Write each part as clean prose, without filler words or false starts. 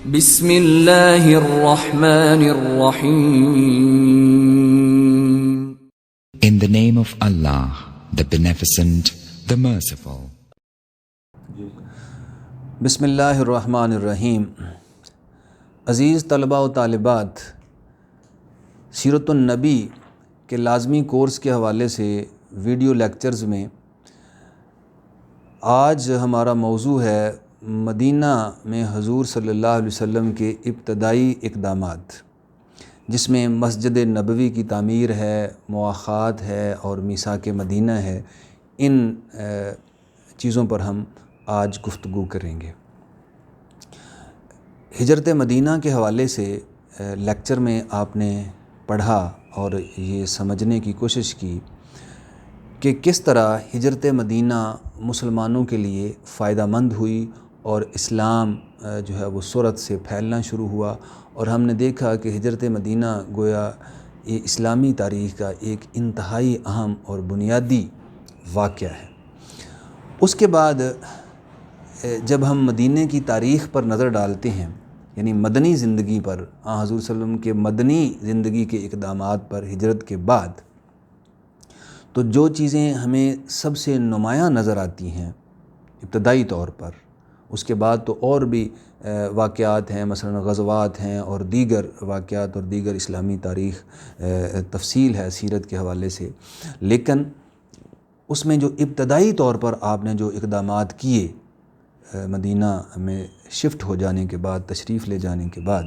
بسم اللہ الرحمن الرحیم. In the name of Allah, the Beneficent, the Merciful. بسم اللہ الرحمن الرحیم. عزیز طلباء و طالبات، سیرت النبی کے لازمی کورس کے حوالے سے ویڈیو لیکچرز میں آج ہمارا موضوع ہے مدینہ میں حضور صلی اللہ علیہ وسلم کے ابتدائی اقدامات، جس میں مسجد نبوی کی تعمیر ہے، مواخات ہے اور میثاق مدینہ ہے. ان چیزوں پر ہم آج گفتگو کریں گے. ہجرت مدینہ کے حوالے سے لیکچر میں آپ نے پڑھا اور یہ سمجھنے کی کوشش کی کہ کس طرح ہجرت مدینہ مسلمانوں کے لیے فائدہ مند ہوئی اور اسلام جو ہے وہ سرعت سے پھیلنا شروع ہوا. اور ہم نے دیکھا کہ ہجرت مدینہ گویا یہ اسلامی تاریخ کا ایک انتہائی اہم اور بنیادی واقعہ ہے. اس کے بعد جب ہم مدینہ کی تاریخ پر نظر ڈالتے ہیں، یعنی مدنی زندگی پر، حضور صلی اللہ علیہ وسلم کے مدنی زندگی کے اقدامات پر ہجرت کے بعد، تو جو چیزیں ہمیں سب سے نمایاں نظر آتی ہیں ابتدائی طور پر، اس کے بعد تو اور بھی واقعات ہیں، مثلا غزوات ہیں اور دیگر واقعات اور دیگر اسلامی تاریخ تفصیل ہے سیرت کے حوالے سے، لیکن اس میں جو ابتدائی طور پر آپ نے جو اقدامات کیے مدینہ میں شفٹ ہو جانے کے بعد، تشریف لے جانے کے بعد،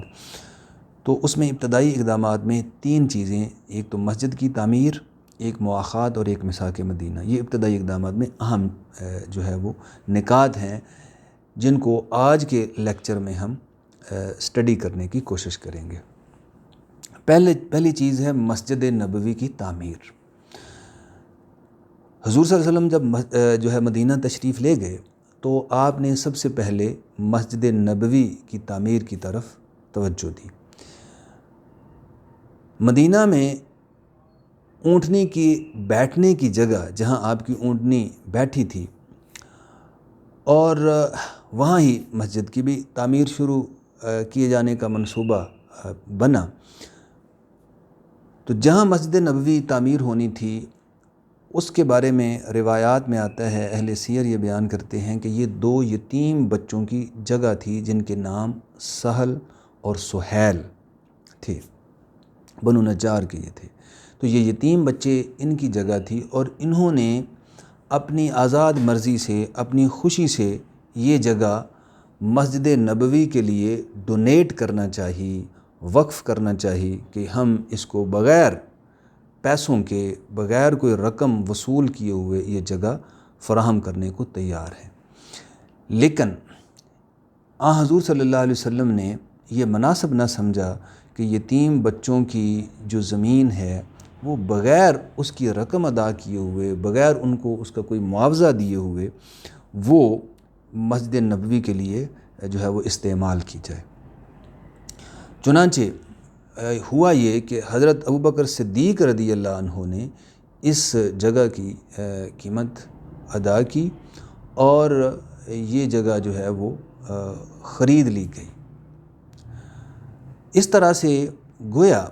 تو اس میں ابتدائی اقدامات میں تین چیزیں، ایک تو مسجد کی تعمیر، ایک مواخات اور ایک میثاق مدینہ. یہ ابتدائی اقدامات میں اہم جو ہے وہ نکات ہیں جن کو آج کے لیکچر میں ہم سٹڈی کرنے کی کوشش کریں گے. پہلی چیز ہے مسجد نبوی کی تعمیر. حضور صلی اللہ علیہ وسلم جب جو ہے مدینہ تشریف لے گئے تو آپ نے سب سے پہلے مسجد نبوی کی تعمیر کی طرف توجہ دی. مدینہ میں اونٹنی کی بیٹھنے کی جگہ، جہاں آپ کی اونٹنی بیٹھی تھی، اور وہاں ہی مسجد کی بھی تعمیر شروع کیے جانے کا منصوبہ بنا. تو جہاں مسجد نبوی تعمیر ہونی تھی، اس کے بارے میں روایات میں آتا ہے، اہل سیر یہ بیان کرتے ہیں کہ یہ دو یتیم بچوں کی جگہ تھی جن کے نام سہل اور سہیل تھے، بنو نجار کے یہ تھے. تو یہ یتیم بچے ان کی جگہ تھی اور انہوں نے اپنی آزاد مرضی سے، اپنی خوشی سے یہ جگہ مسجد نبوی کے لیے ڈونیٹ کرنا چاہیے، وقف کرنا چاہیے کہ ہم اس کو بغیر پیسوں کے، بغیر کوئی رقم وصول کیے ہوئے یہ جگہ فراہم کرنے کو تیار ہے. لیکن حضور صلی اللہ علیہ وسلم نے یہ مناسب نہ سمجھا کہ یتیم بچوں کی جو زمین ہے وہ بغیر اس کی رقم ادا کیے ہوئے، بغیر ان کو اس کا کوئی معاوضہ دیے ہوئے، وہ مسجد نبوی کے لیے جو ہے وہ استعمال کی جائے. چنانچہ ہوا یہ کہ حضرت ابوبکر صدیق رضی اللہ عنہ نے اس جگہ کی قیمت ادا کی اور یہ جگہ جو ہے وہ خرید لی گئی. اس طرح سے گویا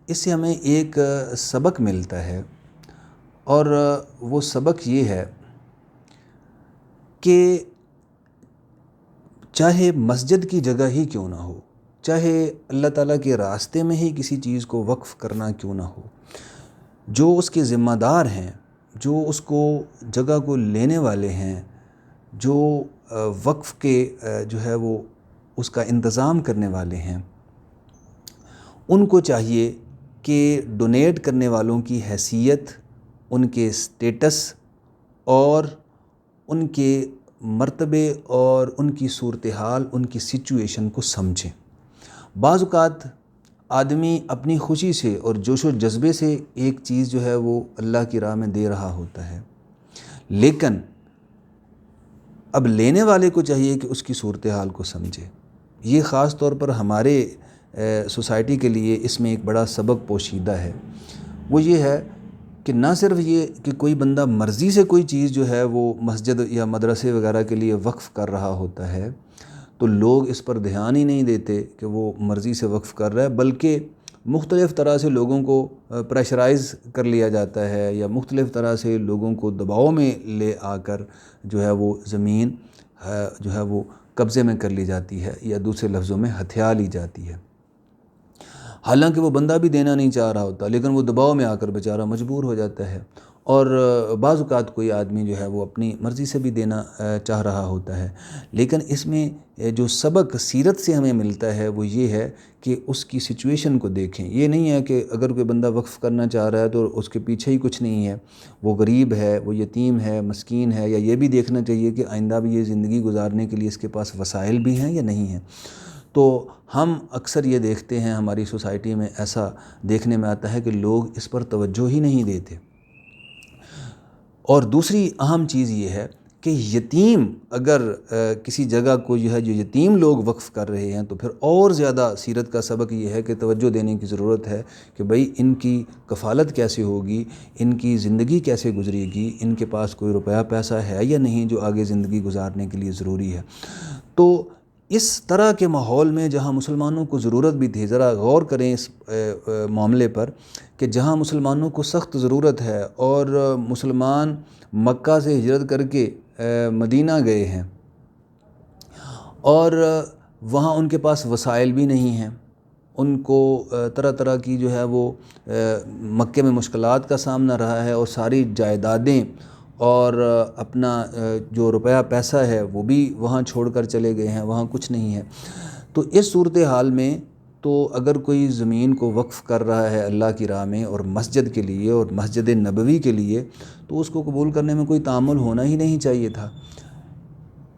اس سے ہمیں ایک سبق ملتا ہے، اور وہ سبق یہ ہے کہ چاہے مسجد کی جگہ ہی کیوں نہ ہو، چاہے اللہ تعالیٰ کے راستے میں ہی کسی چیز کو وقف کرنا کیوں نہ ہو، جو اس کے ذمہ دار ہیں، جو اس کو جگہ کو لینے والے ہیں، جو وقف کے جو ہے وہ اس کا انتظام کرنے والے ہیں، ان کو چاہیے کہ ڈونیٹ کرنے والوں کی حیثیت، ان کے سٹیٹس اور ان کے مرتبے اور ان کی صورتحال، ان کی سچویشن کو سمجھیں. بعض اوقات آدمی اپنی خوشی سے اور جوش و جذبے سے ایک چیز جو ہے وہ اللہ کی راہ میں دے رہا ہوتا ہے، لیکن اب لینے والے کو چاہیے کہ اس کی صورتحال کو سمجھے. یہ خاص طور پر ہمارے سوسائٹی کے لیے اس میں ایک بڑا سبق پوشیدہ ہے. وہ یہ ہے کہ نہ صرف یہ کہ کوئی بندہ مرضی سے کوئی چیز جو ہے وہ مسجد یا مدرسے وغیرہ کے لیے وقف کر رہا ہوتا ہے، تو لوگ اس پر دھیان ہی نہیں دیتے کہ وہ مرضی سے وقف کر رہا ہے، بلکہ مختلف طرح سے لوگوں کو پریشرائز کر لیا جاتا ہے، یا مختلف طرح سے لوگوں کو دباؤ میں لے آ کر جو ہے وہ زمین جو ہے وہ قبضے میں کر لی جاتی ہے، یا دوسرے لفظوں میں ہتھیا لی جاتی ہے۔ حالانکہ وہ بندہ بھی دینا نہیں چاہ رہا ہوتا، لیکن وہ دباؤ میں آ کر بیچارہ مجبور ہو جاتا ہے، اور بعض اوقات کوئی آدمی جو ہے وہ اپنی مرضی سے بھی دینا چاہ رہا ہوتا ہے۔ لیکن اس میں جو سبق سیرت سے ہمیں ملتا ہے وہ یہ ہے کہ اس کی سچویشن کو دیکھیں۔ یہ نہیں ہے کہ اگر کوئی بندہ وقف کرنا چاہ رہا ہے تو اس کے پیچھے ہی کچھ نہیں ہے، وہ غریب ہے، وہ یتیم ہے، مسکین ہے، یا یہ بھی دیکھنا چاہیے کہ آئندہ بھی یہ زندگی گزارنے کے لیے اس کے پاس وسائل بھی ہیں یا نہیں ہیں۔ تو ہم اکثر یہ دیکھتے ہیں، ہماری سوسائٹی میں ایسا دیکھنے میں آتا ہے کہ لوگ اس پر توجہ ہی نہیں دیتے۔ اور دوسری اہم چیز یہ ہے کہ یتیم اگر کسی جگہ کو جو یتیم لوگ وقف کر رہے ہیں، تو پھر اور زیادہ سیرت کا سبق یہ ہے کہ توجہ دینے کی ضرورت ہے کہ بھئی ان کی کفالت کیسے ہوگی، ان کی زندگی کیسے گزرے گی، ان کے پاس کوئی روپیہ پیسہ ہے یا نہیں جو آگے زندگی گزارنے کے لیے ضروری ہے۔ تو اس طرح کے ماحول میں جہاں مسلمانوں کو ضرورت بھی تھی، ذرا غور کریں اس معاملے پر کہ جہاں مسلمانوں کو سخت ضرورت ہے اور مسلمان مکہ سے ہجرت کر کے مدینہ گئے ہیں، اور وہاں ان کے پاس وسائل بھی نہیں ہیں، ان کو طرح طرح کی جو ہے وہ مکے میں مشکلات کا سامنا رہا ہے، اور ساری جائیدادیں اور اپنا جو روپیہ پیسہ ہے وہ بھی وہاں چھوڑ کر چلے گئے ہیں، وہاں کچھ نہیں ہے۔ تو اس صورتحال میں تو اگر کوئی زمین کو وقف کر رہا ہے اللہ کی راہ میں اور مسجد کے لیے اور مسجد نبوی کے لیے، تو اس کو قبول کرنے میں کوئی تعامل ہونا ہی نہیں چاہیے تھا۔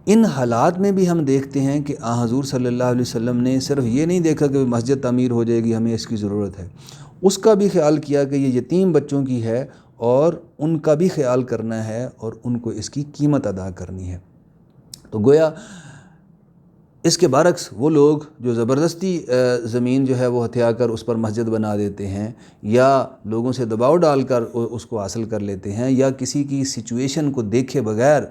ان حالات میں بھی ہم دیکھتے ہیں کہ حضور صلی اللہ علیہ وسلم نے صرف یہ نہیں دیکھا کہ مسجد تعمیر ہو جائے گی، ہمیں اس کی ضرورت ہے، اس کا بھی خیال کیا کہ یہ یتیم بچوں کی ہے اور ان کا بھی خیال کرنا ہے اور ان کو اس کی قیمت ادا کرنی ہے۔ تو گویا اس کے برعکس وہ لوگ جو زبردستی زمین جو ہے وہ ہتھیا کر اس پر مسجد بنا دیتے ہیں، یا لوگوں سے دباؤ ڈال کر اس کو حاصل کر لیتے ہیں، یا کسی کی سچویشن کو دیکھے بغیر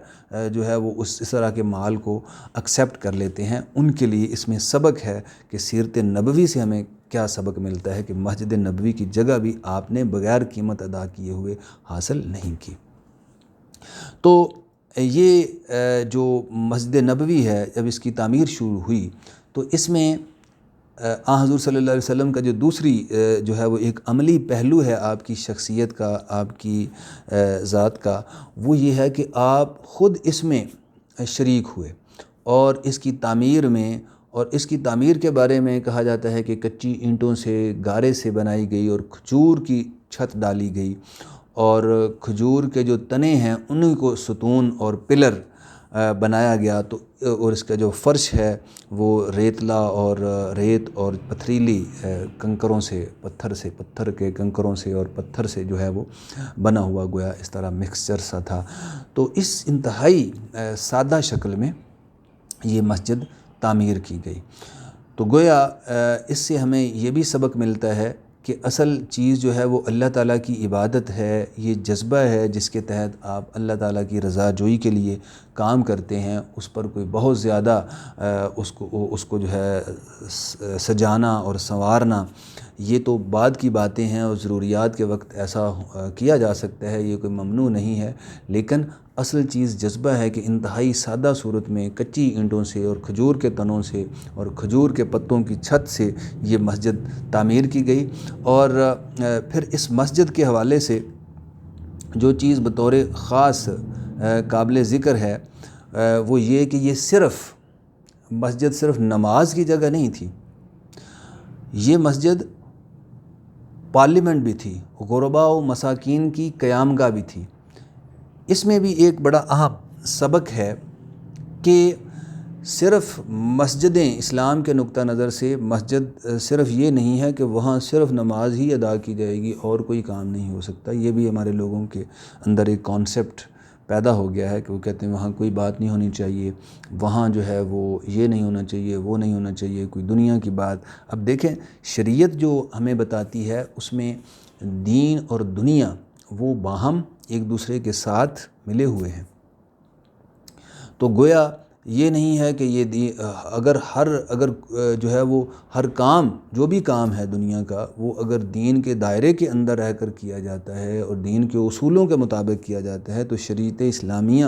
جو ہے وہ اس طرح کے مال کو ایکسیپٹ کر لیتے ہیں، ان کے لیے اس میں سبق ہے کہ سیرت نبوی سے ہمیں کیا سبق ملتا ہے کہ مسجد نبوی کی جگہ بھی آپ نے بغیر قیمت ادا کیے ہوئے حاصل نہیں کی۔ تو یہ جو مسجد نبوی ہے، جب اس کی تعمیر شروع ہوئی تو اس میں حضور صلی اللہ علیہ وسلم کا جو دوسری جو ہے وہ ایک عملی پہلو ہے آپ کی شخصیت کا، آپ کی ذات کا، وہ یہ ہے کہ آپ خود اس میں شریک ہوئے، اور اس کی تعمیر میں، اور اس کی تعمیر کے بارے میں کہا جاتا ہے کہ کچی اینٹوں سے، گارے سے بنائی گئی اور کھجور کی چھت ڈالی گئی، اور کھجور کے جو تنے ہیں انہیں کو ستون اور پلر بنایا گیا، تو اور اس کا جو فرش ہے وہ ریتلا اور ریت اور پتھریلی کنکروں سے، پتھر کے کنکروں سے اور پتھر سے جو ہے وہ بنا ہوا، گویا اس طرح مکسچر سا تھا۔ تو اس انتہائی سادہ شکل میں یہ مسجد تعمیر کی گئی۔ تو گویا اس سے ہمیں یہ بھی سبق ملتا ہے کہ اصل چیز جو ہے وہ اللہ تعالیٰ کی عبادت ہے، یہ جذبہ ہے جس کے تحت آپ اللہ تعالیٰ کی رضا جوئی کے لیے کام کرتے ہیں، اس پر کوئی بہت زیادہ اس کو جو ہے سجانا اور سنوارنا یہ تو بعد کی باتیں ہیں، اور ضروریات کے وقت ایسا کیا جا سکتا ہے، یہ کوئی ممنوع نہیں ہے، لیکن اصل چیز جذبہ ہے کہ انتہائی سادہ صورت میں کچی اینٹوں سے اور کھجور کے تنوں سے اور کھجور کے پتوں کی چھت سے یہ مسجد تعمیر کی گئی۔ اور پھر اس مسجد کے حوالے سے جو چیز بطور خاص قابل ذکر ہے وہ یہ کہ یہ مسجد صرف نماز کی جگہ نہیں تھی، یہ مسجد پارلیمنٹ بھی تھی، غرباء و مساکین کی قیام گاہ بھی تھی۔ اس میں بھی ایک بڑا اہم سبق ہے کہ صرف مسجدیں اسلام کے نقطہ نظر سے مسجد صرف یہ نہیں ہے کہ وہاں صرف نماز ہی ادا کی جائے گی اور کوئی کام نہیں ہو سکتا۔ یہ بھی ہمارے لوگوں کے اندر ایک کانسیپٹ پیدا ہو گیا ہے کہ وہ کہتے ہیں وہاں کوئی بات نہیں ہونی چاہیے، وہاں جو ہے وہ یہ نہیں ہونا چاہیے، وہ نہیں ہونا چاہیے، کوئی دنیا کی بات۔ اب دیکھیں شریعت جو ہمیں بتاتی ہے اس میں دین اور دنیا وہ باہم ایک دوسرے کے ساتھ ملے ہوئے ہیں۔ تو گویا یہ نہیں ہے کہ یہ اگر جو ہے وہ ہر کام جو بھی کام ہے دنیا کا وہ اگر دین کے دائرے کے اندر رہ کر کیا جاتا ہے اور دین کے اصولوں کے مطابق کیا جاتا ہے تو شریعت اسلامیہ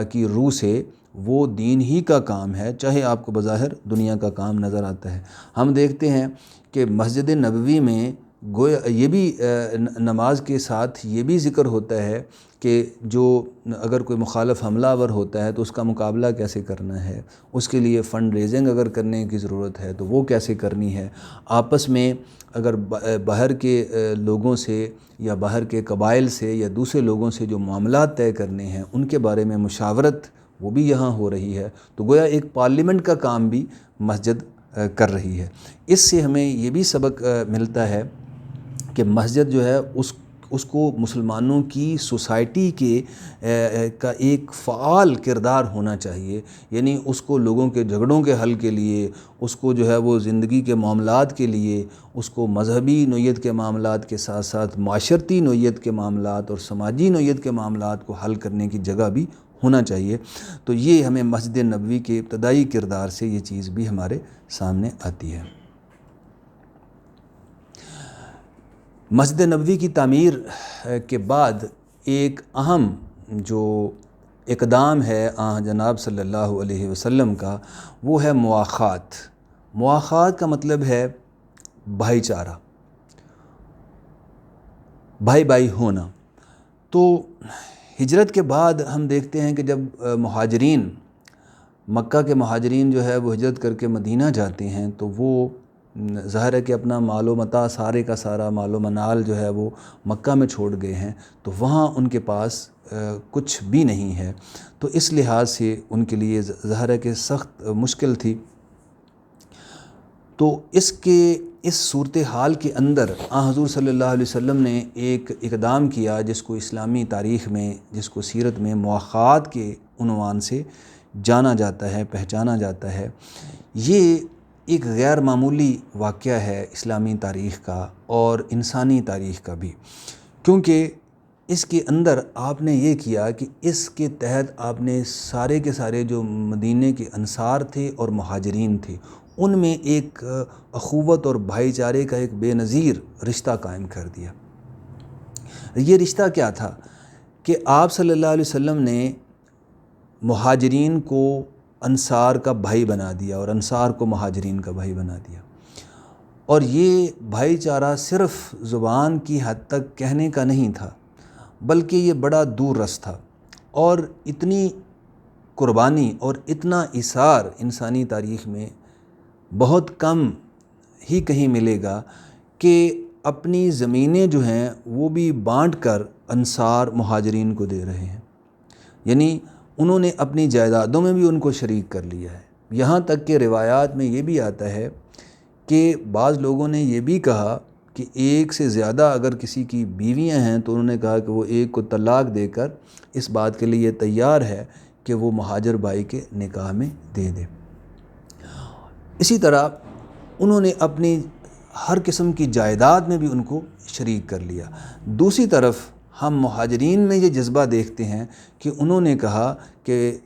کی روح سے وہ دین ہی کا کام ہے، چاہے آپ کو بظاہر دنیا کا کام نظر آتا ہے۔ ہم دیکھتے ہیں کہ مسجد نبوی میں گویا یہ بھی نماز کے ساتھ یہ بھی ذکر ہوتا ہے کہ جو اگر کوئی مخالف حملہ آور ہوتا ہے تو اس کا مقابلہ کیسے کرنا ہے، اس کے لیے فنڈ ریزنگ اگر کرنے کی ضرورت ہے تو وہ کیسے کرنی ہے، آپس میں اگر باہر کے لوگوں سے یا باہر کے قبائل سے یا دوسرے لوگوں سے جو معاملات طے کرنے ہیں ان کے بارے میں مشاورت وہ بھی یہاں ہو رہی ہے، تو گویا ایک پارلیمنٹ کا کام بھی مسجد کر رہی ہے۔ اس سے ہمیں یہ بھی سبق ملتا ہے کہ مسجد جو ہے اس کو مسلمانوں کی سوسائٹی کا ایک فعال کردار ہونا چاہیے، یعنی اس کو لوگوں کے جھگڑوں کے حل کے لیے، اس کو جو ہے وہ زندگی کے معاملات کے لیے، اس کو مذہبی نوعیت کے معاملات کے ساتھ ساتھ معاشرتی نوعیت کے معاملات اور سماجی نوعیت کے معاملات کو حل کرنے کی جگہ بھی ہونا چاہیے۔ تو یہ ہمیں مسجد نبوی کے ابتدائی کردار سے یہ چیز بھی ہمارے سامنے آتی ہے۔ مسجد نبوی کی تعمیر کے بعد ایک اہم جو اقدام ہے جناب صلی اللہ علیہ وسلم کا وہ ہے مواخات۔ مواخات کا مطلب ہے بھائی چارہ، بھائی بھائی ہونا۔ تو ہجرت کے بعد ہم دیکھتے ہیں کہ جب مہاجرین مکہ کے مہاجرین جو ہے وہ ہجرت کر کے مدینہ جاتے ہیں تو وہ ظاہر ہے کہ اپنا مال و متاع سارے کا سارا مال و منال جو ہے وہ مکہ میں چھوڑ گئے ہیں، تو وہاں ان کے پاس کچھ بھی نہیں ہے، تو اس لحاظ سے ان کے لیے ظاہر ہے کہ سخت مشکل تھی۔ تو اس صورتحال کے اندر حضور صلی اللہ علیہ وسلم نے ایک اقدام کیا جس کو اسلامی تاریخ میں، جس کو سیرت میں مواخات کے عنوان سے جانا جاتا ہے، پہچانا جاتا ہے۔ یہ ایک غیر معمولی واقعہ ہے اسلامی تاریخ کا اور انسانی تاریخ کا بھی، کیونکہ اس کے اندر آپ نے یہ کیا کہ اس کے تحت آپ نے سارے کے سارے جو مدینے کے انصار تھے اور مہاجرین تھے ان میں ایک اخوت اور بھائی چارے کا ایک بے نظیر رشتہ قائم کر دیا۔ یہ رشتہ کیا تھا کہ آپ صلی اللہ علیہ وسلم نے مہاجرین کو انصار کا بھائی بنا دیا اور انصار کو مہاجرین کا بھائی بنا دیا، اور یہ بھائی چارہ صرف زبان کی حد تک کہنے کا نہیں تھا بلکہ یہ بڑا دور رس تھا، اور اتنی قربانی اور اتنا ایثار انسانی تاریخ میں بہت کم ہی کہیں ملے گا کہ اپنی زمینیں جو ہیں وہ بھی بانٹ کر انصار مہاجرین کو دے رہے ہیں، یعنی انہوں نے اپنی جائیدادوں میں بھی ان کو شریک کر لیا ہے۔ یہاں تک کہ روایات میں یہ بھی آتا ہے کہ بعض لوگوں نے یہ بھی کہا کہ ایک سے زیادہ اگر کسی کی بیویاں ہیں تو انہوں نے کہا کہ وہ ایک کو طلاق دے کر اس بات کے لیے تیار ہے کہ وہ مہاجر بھائی کے نکاح میں دے دے۔ اسی طرح انہوں نے اپنی ہر قسم کی جائیداد میں بھی ان کو شریک کر لیا۔ دوسری طرف ہم مہاجرین میں یہ جذبہ دیکھتے ہیں کہ انہوں نے کہا کہ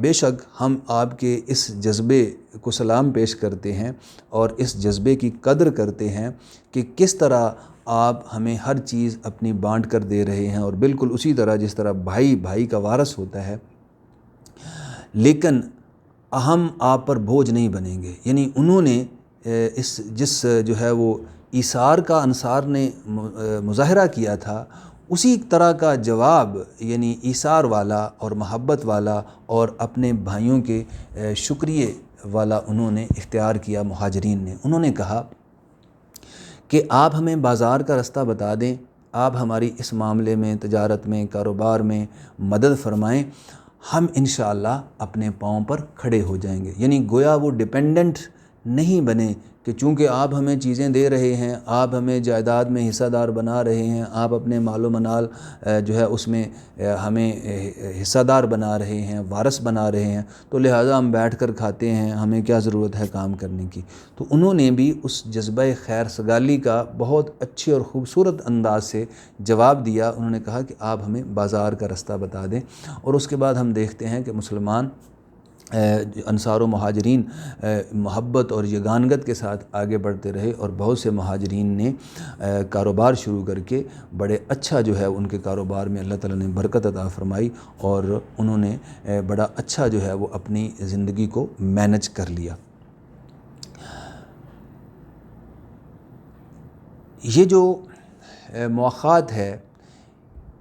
بے شک ہم آپ کے اس جذبے کو سلام پیش کرتے ہیں اور اس جذبے کی قدر کرتے ہیں کہ کس طرح آپ ہمیں ہر چیز اپنی بانٹ کر دے رہے ہیں، اور بالکل اسی طرح جس طرح بھائی بھائی کا وارث ہوتا ہے، لیکن ہم آپ پر بوجھ نہیں بنیں گے۔ یعنی انہوں نے جس جو ہے وہ ایثار کا انصار نے مظاہرہ کیا تھا اسی طرح کا جواب، یعنی ایثار والا اور محبت والا اور اپنے بھائیوں کے شکریہ والا انہوں نے اختیار کیا مہاجرین نے۔ انہوں نے کہا کہ آپ ہمیں بازار کا رستہ بتا دیں، آپ ہماری اس معاملے میں، تجارت میں، کاروبار میں مدد فرمائیں، ہم انشاءاللہ اپنے پاؤں پر کھڑے ہو جائیں گے۔ یعنی گویا وہ ڈیپینڈنٹ نہیں بنے کہ چونکہ آپ ہمیں چیزیں دے رہے ہیں، آپ ہمیں جائیداد میں حصہ دار بنا رہے ہیں، آپ اپنے مال و منال جو ہے اس میں ہمیں حصہ دار بنا رہے ہیں، وارث بنا رہے ہیں، تو لہٰذا ہم بیٹھ کر کھاتے ہیں، ہمیں کیا ضرورت ہے کام کرنے کی۔ تو انہوں نے بھی اس جذبہ خیر سگالی کا بہت اچھے اور خوبصورت انداز سے جواب دیا۔ انہوں نے کہا کہ آپ ہمیں بازار کا رستہ بتا دیں، اور اس کے بعد ہم دیکھتے ہیں کہ مسلمان انصار و مہاجرین محبت اور یگانگت کے ساتھ آگے بڑھتے رہے، اور بہت سے مہاجرین نے کاروبار شروع کر کے بڑے اچھا جو ہے ان کے کاروبار میں اللہ تعالیٰ نے برکت عطا فرمائی، اور انہوں نے بڑا اچھا جو ہے وہ اپنی زندگی کو مینج کر لیا۔ یہ جو مواخات ہے،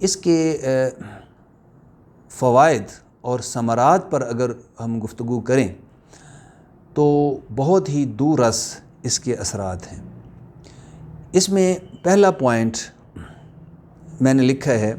اس کے فوائد اور ثمرات پر اگر ہم گفتگو کریں تو بہت ہی دور رس اس کے اثرات ہیں۔ اس میں پہلا پوائنٹ میں نے لکھا ہے،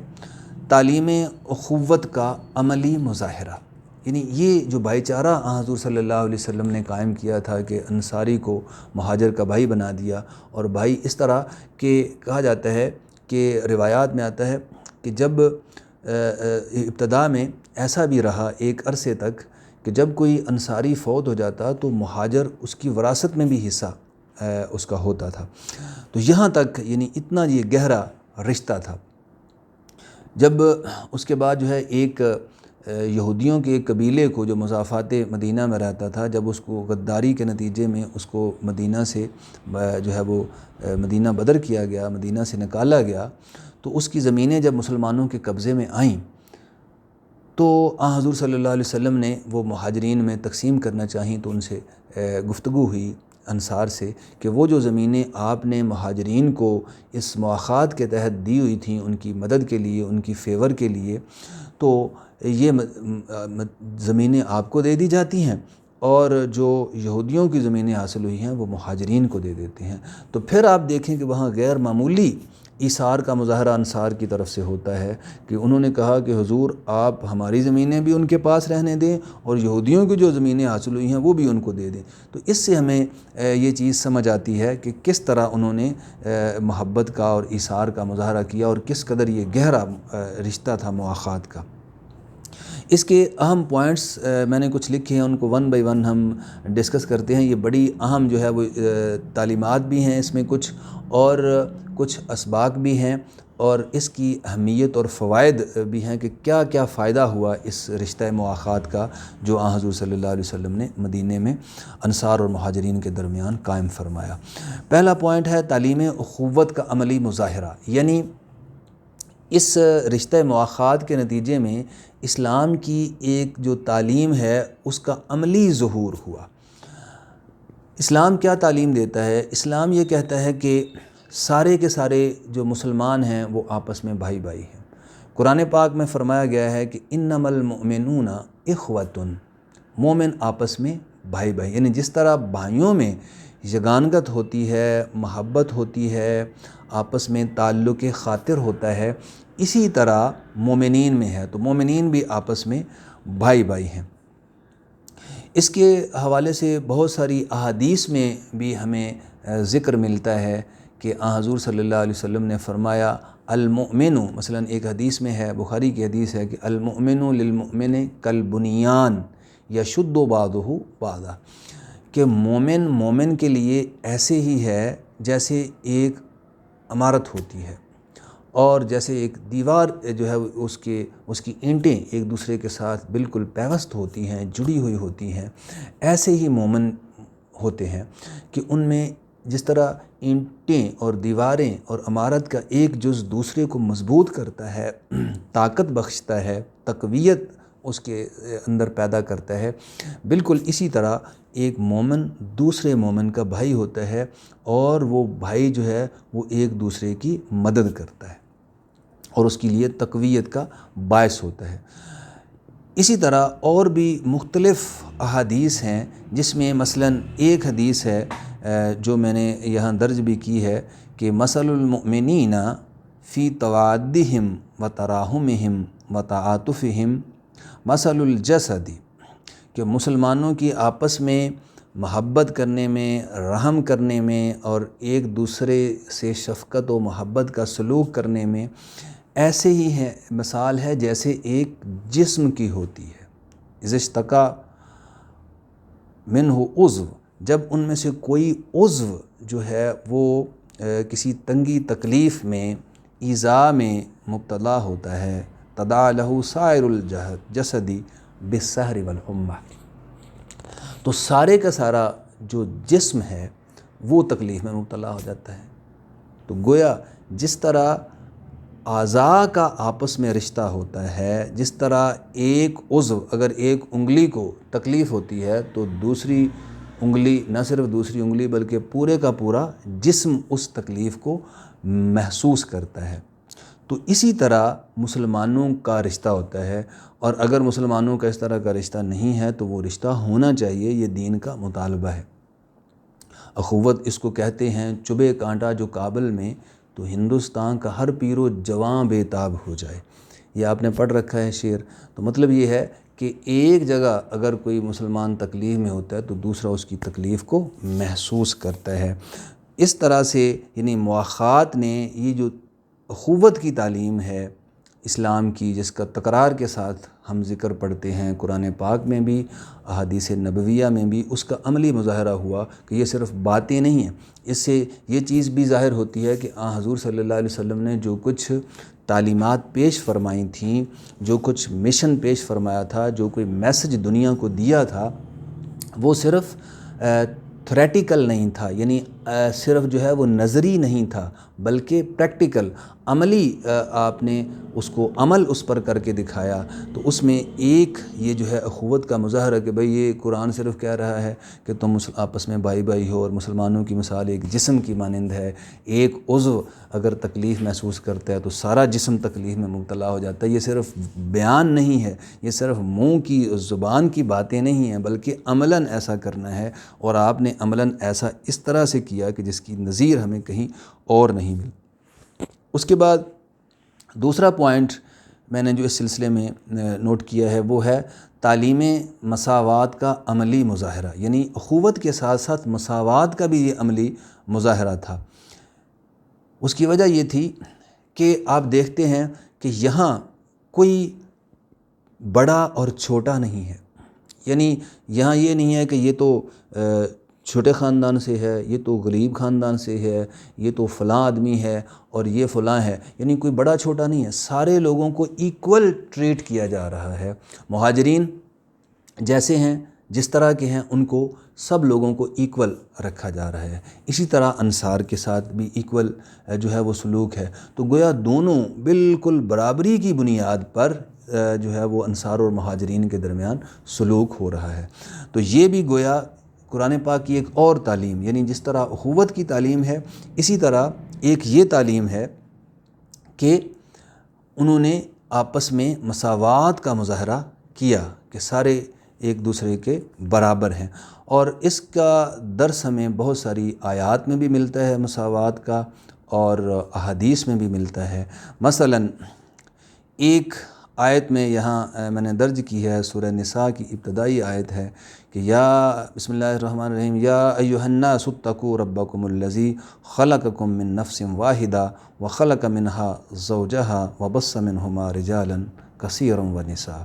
تعلیم اخوت کا عملی مظاہرہ، یعنی یہ جو بھائی چارہ حضور صلی اللہ علیہ وسلم نے قائم کیا تھا کہ انصاری کو مہاجر کا بھائی بنا دیا، اور بھائی اس طرح کہ کہا جاتا ہے کہ روایات میں آتا ہے کہ جب ابتدا میں ایسا بھی رہا ایک عرصے تک کہ جب کوئی انصاری فوت ہو جاتا تو مہاجر اس کی وراثت میں بھی حصہ اس کا ہوتا تھا، تو یہاں تک یعنی اتنا یہ گہرا رشتہ تھا۔ جب اس کے بعد جو ہے ایک یہودیوں کے ایک قبیلے کو جو مضافات مدینہ میں رہتا تھا، جب اس کو غداری کے نتیجے میں اس کو مدینہ سے جو ہے وہ مدینہ بدر کیا گیا، مدینہ سے نکالا گیا، تو اس کی زمینیں جب مسلمانوں کے قبضے میں آئیں تو حضور صلی اللہ علیہ وسلم نے وہ مہاجرین میں تقسیم کرنا چاہیں، تو ان سے گفتگو ہوئی انصار سے کہ وہ جو زمینیں آپ نے مہاجرین کو اس مواخات کے تحت دی ہوئی تھیں ان کی مدد کے لیے، ان کی فیور کے لیے، تو یہ زمینیں آپ کو دے دی جاتی ہیں، اور جو یہودیوں کی زمینیں حاصل ہوئی ہیں وہ مہاجرین کو دے دیتے ہیں۔ تو پھر آپ دیکھیں کہ وہاں غیر معمولی ایثار کا مظاہرہ انصار کی طرف سے ہوتا ہے کہ انہوں نے کہا کہ حضور آپ ہماری زمینیں بھی ان کے پاس رہنے دیں، اور یہودیوں کی جو زمینیں حاصل ہوئی ہیں وہ بھی ان کو دے دیں۔ تو اس سے ہمیں یہ چیز سمجھ آتی ہے کہ کس طرح انہوں نے محبت کا اور ایثار کا مظاہرہ کیا، اور کس قدر یہ گہرا رشتہ تھا مواخات کا۔ اس کے اہم پوائنٹس میں نے کچھ لکھے ہیں، ان کو ون بائی ون ہم ڈسکس کرتے ہیں۔ یہ بڑی اہم جو ہے وہ تعلیمات بھی ہیں اس میں کچھ، اور کچھ اسباق بھی ہیں، اور اس کی اہمیت اور فوائد بھی ہیں کہ کیا کیا فائدہ ہوا اس رشتہ مواخات کا جو حضور صلی اللہ علیہ وسلم نے مدینے میں انصار اور مہاجرین کے درمیان قائم فرمایا۔ پہلا پوائنٹ ہے تعلیم اخوت کا عملی مظاہرہ، یعنی اس رشتہ مواخات کے نتیجے میں اسلام کی ایک جو تعلیم ہے اس کا عملی ظہور ہوا۔ اسلام کیا تعلیم دیتا ہے؟ اسلام یہ کہتا ہے کہ سارے کے سارے جو مسلمان ہیں وہ آپس میں بھائی بھائی ہیں۔ قرآن پاک میں فرمایا گیا ہے کہ انما المؤمنون اخوۃ، مومن آپس میں بھائی بھائی، یعنی جس طرح بھائیوں میں یگانگت ہوتی ہے، محبت ہوتی ہے، آپس میں تعلق خاطر ہوتا ہے، اسی طرح مومنین میں ہے، تو مومنین بھی آپس میں بھائی بھائی ہیں۔ اس کے حوالے سے بہت ساری احادیث میں بھی ہمیں ذکر ملتا ہے کہ حضور صلی اللہ علیہ وسلم نے فرمایا المؤمن، مثلا ایک حدیث میں ہے، بخاری کی حدیث ہے کہ المؤمن للمؤمن کالبنیان یشد بعضہ بعضا، کہ مومن مومن کے لیے ایسے ہی ہے جیسے ایک عمارت ہوتی ہے، اور جیسے ایک دیوار جو ہے اس کی اینٹیں ایک دوسرے کے ساتھ بالکل پیوست ہوتی ہیں، جڑی ہوئی ہوتی ہیں، ایسے ہی مومن ہوتے ہیں کہ ان میں جس طرح اینٹیں اور دیواریں اور عمارت کا ایک جز دوسرے کو مضبوط کرتا ہے، طاقت بخشتا ہے، تقویت اس کے اندر پیدا کرتا ہے، بالکل اسی طرح ایک مومن دوسرے مومن کا بھائی ہوتا ہے، اور وہ بھائی جو ہے وہ ایک دوسرے کی مدد کرتا ہے اور اس کے لیے تقویت کا باعث ہوتا ہے۔ اسی طرح اور بھی مختلف احادیث ہیں، جس میں مثلاً ایک حدیث ہے جو میں نے یہاں درج بھی کی ہے کہ مثل المؤمنین فی توادہم و تراحمہم و تعاطفہم مثل الجسد، کہ مسلمانوں کی آپس میں محبت کرنے میں، رحم کرنے میں، اور ایک دوسرے سے شفقت و محبت کا سلوک کرنے میں ایسے ہی ہے، مثال ہے جیسے ایک جسم کی ہوتی ہے۔ اذا اشتکا منہ عضو، جب ان میں سے کوئی عضو جو ہے وہ کسی تنگی تکلیف میں، ایذا میں مبتلا ہوتا ہے، تداعی لہ سائر الجسد بالسہر والحمى، تو سارے کا سارا جو جسم ہے وہ تکلیف میں مبتلا ہو جاتا ہے۔ تو گویا جس طرح اعضاء کا آپس میں رشتہ ہوتا ہے، جس طرح ایک عضو اگر ایک انگلی کو تکلیف ہوتی ہے تو دوسری انگلی، نہ صرف دوسری انگلی بلکہ پورے کا پورا جسم اس تکلیف کو محسوس کرتا ہے۔ تو اسی طرح مسلمانوں کا رشتہ ہوتا ہے، اور اگر مسلمانوں کا اس طرح کا رشتہ نہیں ہے تو وہ رشتہ ہونا چاہیے، یہ دین کا مطالبہ ہے۔ اخوت اس کو کہتے ہیں، چبھے کانٹا جو کابل میں تو ہندوستان کا ہر پیر و جواں بے تاب ہو جائے۔ یہ آپ نے پڑھ رکھا ہے شعر۔ تو مطلب یہ ہے کہ ایک جگہ اگر کوئی مسلمان تکلیف میں ہوتا ہے تو دوسرا اس کی تکلیف کو محسوس کرتا ہے۔ اس طرح سے یعنی مواخات نے یہ جو اخوت کی تعلیم ہے اسلام کی، جس کا تکرار کے ساتھ ہم ذکر پڑھتے ہیں قرآن پاک میں بھی، احادیث نبویہ میں بھی، اس کا عملی مظاہرہ ہوا کہ یہ صرف باتیں نہیں ہیں۔ اس سے یہ چیز بھی ظاہر ہوتی ہے کہ حضور صلی اللہ علیہ وسلم نے جو کچھ تعلیمات پیش فرمائی تھیں، جو کچھ مشن پیش فرمایا تھا، جو کوئی میسج دنیا کو دیا تھا، وہ صرف تھریٹیکل نہیں تھا، یعنی صرف جو ہے وہ نظری نہیں تھا، بلکہ پریکٹیکل عملی آپ نے اس کو عمل اس پر کر کے دکھایا۔ تو اس میں ایک یہ جو ہے اخوت کا مظاہرہ کہ بھئی یہ قرآن صرف کہہ رہا ہے کہ تم آپس میں بھائی بھائی ہو، اور مسلمانوں کی مثال ایک جسم کی مانند ہے۔ ایک عضو اگر تکلیف محسوس کرتا ہے تو سارا جسم تکلیف میں مبتلا ہو جاتا ہے۔ یہ صرف بیان نہیں ہے، یہ صرف منہ کی زبان کی باتیں نہیں ہیں، بلکہ عملاً ایسا کرنا ہے، اور آپ نے عملاً ایسا اس طرح سے کیا کہ جس کی نظیر ہمیں کہیں اور نہیں ملی۔ اس کے بعد دوسرا پوائنٹ میں نے جو اس سلسلے میں نوٹ کیا ہے وہ ہے تعلیم مساوات کا عملی مظاہرہ، یعنی اخوت کے ساتھ ساتھ مساوات کا بھی یہ عملی مظاہرہ تھا۔ اس کی وجہ یہ تھی کہ آپ دیکھتے ہیں کہ یہاں کوئی بڑا اور چھوٹا نہیں ہے، یعنی یہاں یہ نہیں ہے کہ یہ تو چھوٹے خاندان سے ہے، یہ تو غریب خاندان سے ہے، یہ تو فلاں آدمی ہے اور یہ فلاں ہے، یعنی کوئی بڑا چھوٹا نہیں ہے، سارے لوگوں کو ایکول ٹریٹ کیا جا رہا ہے۔ مہاجرین جیسے ہیں، جس طرح کے ہیں، ان کو سب لوگوں کو ایکول رکھا جا رہا ہے۔ اسی طرح انصار کے ساتھ بھی ایکول جو ہے وہ سلوک ہے۔ تو گویا دونوں بالکل برابری کی بنیاد پر جو ہے وہ انصار اور مہاجرین کے درمیان سلوک ہو رہا ہے۔ تو یہ بھی گویا قرآن پاک کی ایک اور تعلیم، یعنی جس طرح اخوت کی تعلیم ہے، اسی طرح ایک یہ تعلیم ہے کہ انہوں نے آپس میں مساوات کا مظاہرہ کیا کہ سارے ایک دوسرے کے برابر ہیں، اور اس کا درس ہمیں بہت ساری آیات میں بھی ملتا ہے مساوات کا، اور احادیث میں بھی ملتا ہے۔ مثلاً ایک آیت میں یہاں میں نے درج کی ہے، سورہ نساء کی ابتدائی آیت ہے کہ یا بسم اللہ الرحمن الرحیم یا ایھا الناس اتقوا ربکم الذی خلقکم من نفس واحدہ وخلق منها زوجها وبث منہما رجالا کثیرا ونساء،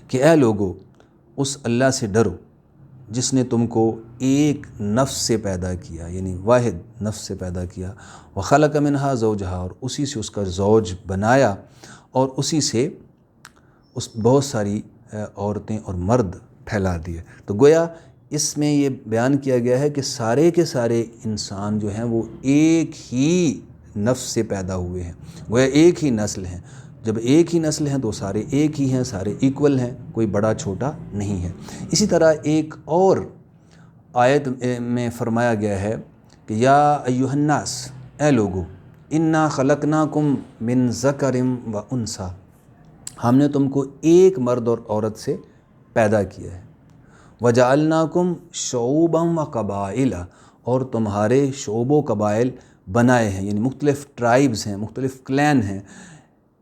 کہ اے لوگو اس اللہ سے ڈرو جس نے تم کو ایک نفس سے پیدا کیا، یعنی واحد نفس سے پیدا کیا، وخلق منها زوجها، اور اسی سے اس کا زوج بنایا، اور اسی سے اس بہت ساری عورتیں اور مرد پھیلا دیے۔ تو گویا اس میں یہ بیان کیا گیا ہے کہ سارے کے سارے انسان جو ہیں وہ ایک ہی نفس سے پیدا ہوئے ہیں، گویا ایک ہی نسل ہیں۔ جب ایک ہی نسل ہیں تو سارے ایک ہی ہیں، سارے ایکول ہیں، کوئی بڑا چھوٹا نہیں ہے۔ اسی طرح ایک اور آیت میں فرمایا گیا ہے کہ یا ایھا الناس، اے لوگو، انا خلقناکم من ذکر و انثی، ہم نے تم کو ایک مرد اور عورت سے پیدا کیا ہے، وجعلناکم شعوبا و قبائل، اور تمہارے شعوب و قبائل بنائے ہیں، یعنی مختلف ٹرائبز ہیں، مختلف کلین ہیں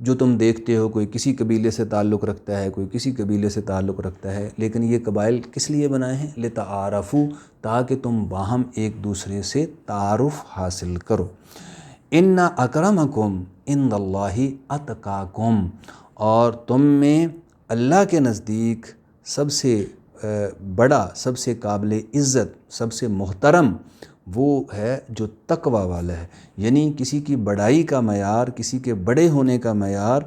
جو تم دیکھتے ہو، کوئی کسی قبیلے سے تعلق رکھتا ہے، کوئی کسی قبیلے سے تعلق رکھتا ہے، لیکن یہ قبائل کس لیے بنائے ہیں؟ لتعارفوا، تاکہ تم باہم ایک دوسرے سے تعارف حاصل کرو۔ ان اکرمکم عند اللہ اتقاکم، اور تم میں اللہ کے نزدیک سب سے بڑا، سب سے قابل عزت، سب سے محترم وہ ہے جو تقوی والا ہے۔ یعنی کسی کی بڑائی کا معیار، کسی کے بڑے ہونے کا معیار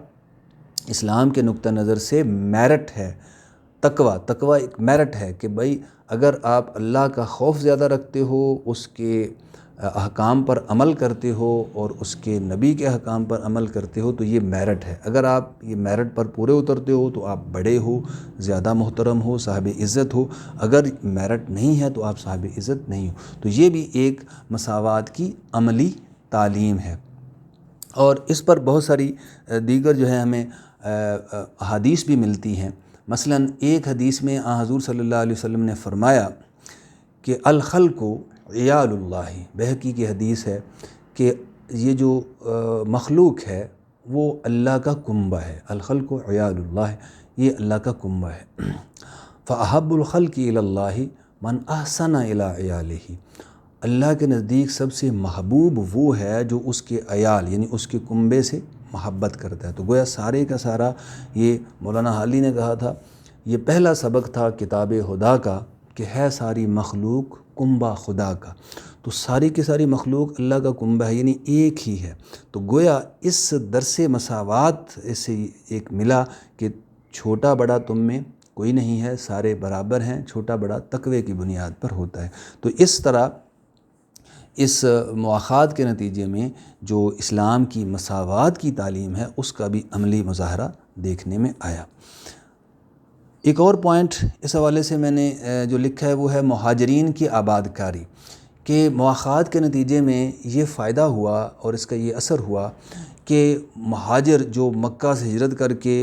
اسلام کے نقطہ نظر سے میرٹ ہے، تقوی ایک میرٹ ہے کہ بھائی اگر آپ اللہ کا خوف زیادہ رکھتے ہو، اس کے احکام پر عمل کرتے ہو اور اس کے نبی کے احکام پر عمل کرتے ہو تو یہ میرٹ ہے۔ اگر آپ یہ میرٹ پر پورے اترتے ہو تو آپ بڑے ہو، زیادہ محترم ہو، صاحب عزت ہو۔ اگر میرٹ نہیں ہے تو آپ صاحب عزت نہیں ہو۔ تو یہ بھی ایک مساوات کی عملی تعلیم ہے، اور اس پر بہت ساری دیگر جو ہے ہمیں احادیث بھی ملتی ہیں۔ مثلا ایک حدیث میں حضور صلی اللہ علیہ وسلم نے فرمایا کہ الخلق عیال اللہ، بہقی کی حدیث ہے کہ یہ جو مخلوق ہے وہ اللہ کا کنبہ ہے، الخلق عیال اللہ، یہ اللہ کا کنبہ ہے۔ فأحب الخلق الی اللہ من احسن الی عیالہ، اللہ کے نزدیک سب سے محبوب وہ ہے جو اس کے عیال یعنی اس کے کنبے سے محبت کرتا ہے۔ تو گویا سارے کا سارا، یہ مولانا حالی نے کہا تھا، یہ پہلا سبق تھا کتاب خدا کا کہ ہے ساری مخلوق کنبہ خدا کا۔ تو ساری کی ساری مخلوق اللہ کا کنبہ ہے، یعنی ایک ہی ہے۔ تو گویا اس درس مساوات سے ایک ملا کہ چھوٹا بڑا تم میں کوئی نہیں ہے، سارے برابر ہیں، چھوٹا بڑا تقوی کی بنیاد پر ہوتا ہے۔ تو اس طرح اس مواخات کے نتیجے میں جو اسلام کی مساوات کی تعلیم ہے اس کا بھی عملی مظاہرہ دیکھنے میں آیا۔ ایک اور پوائنٹ اس حوالے سے میں نے جو لکھا ہے وہ ہے مہاجرین کی آباد کاری، کہ مواخات کے نتیجے میں یہ فائدہ ہوا اور اس کا یہ اثر ہوا کہ مہاجر جو مکہ سے ہجرت کر کے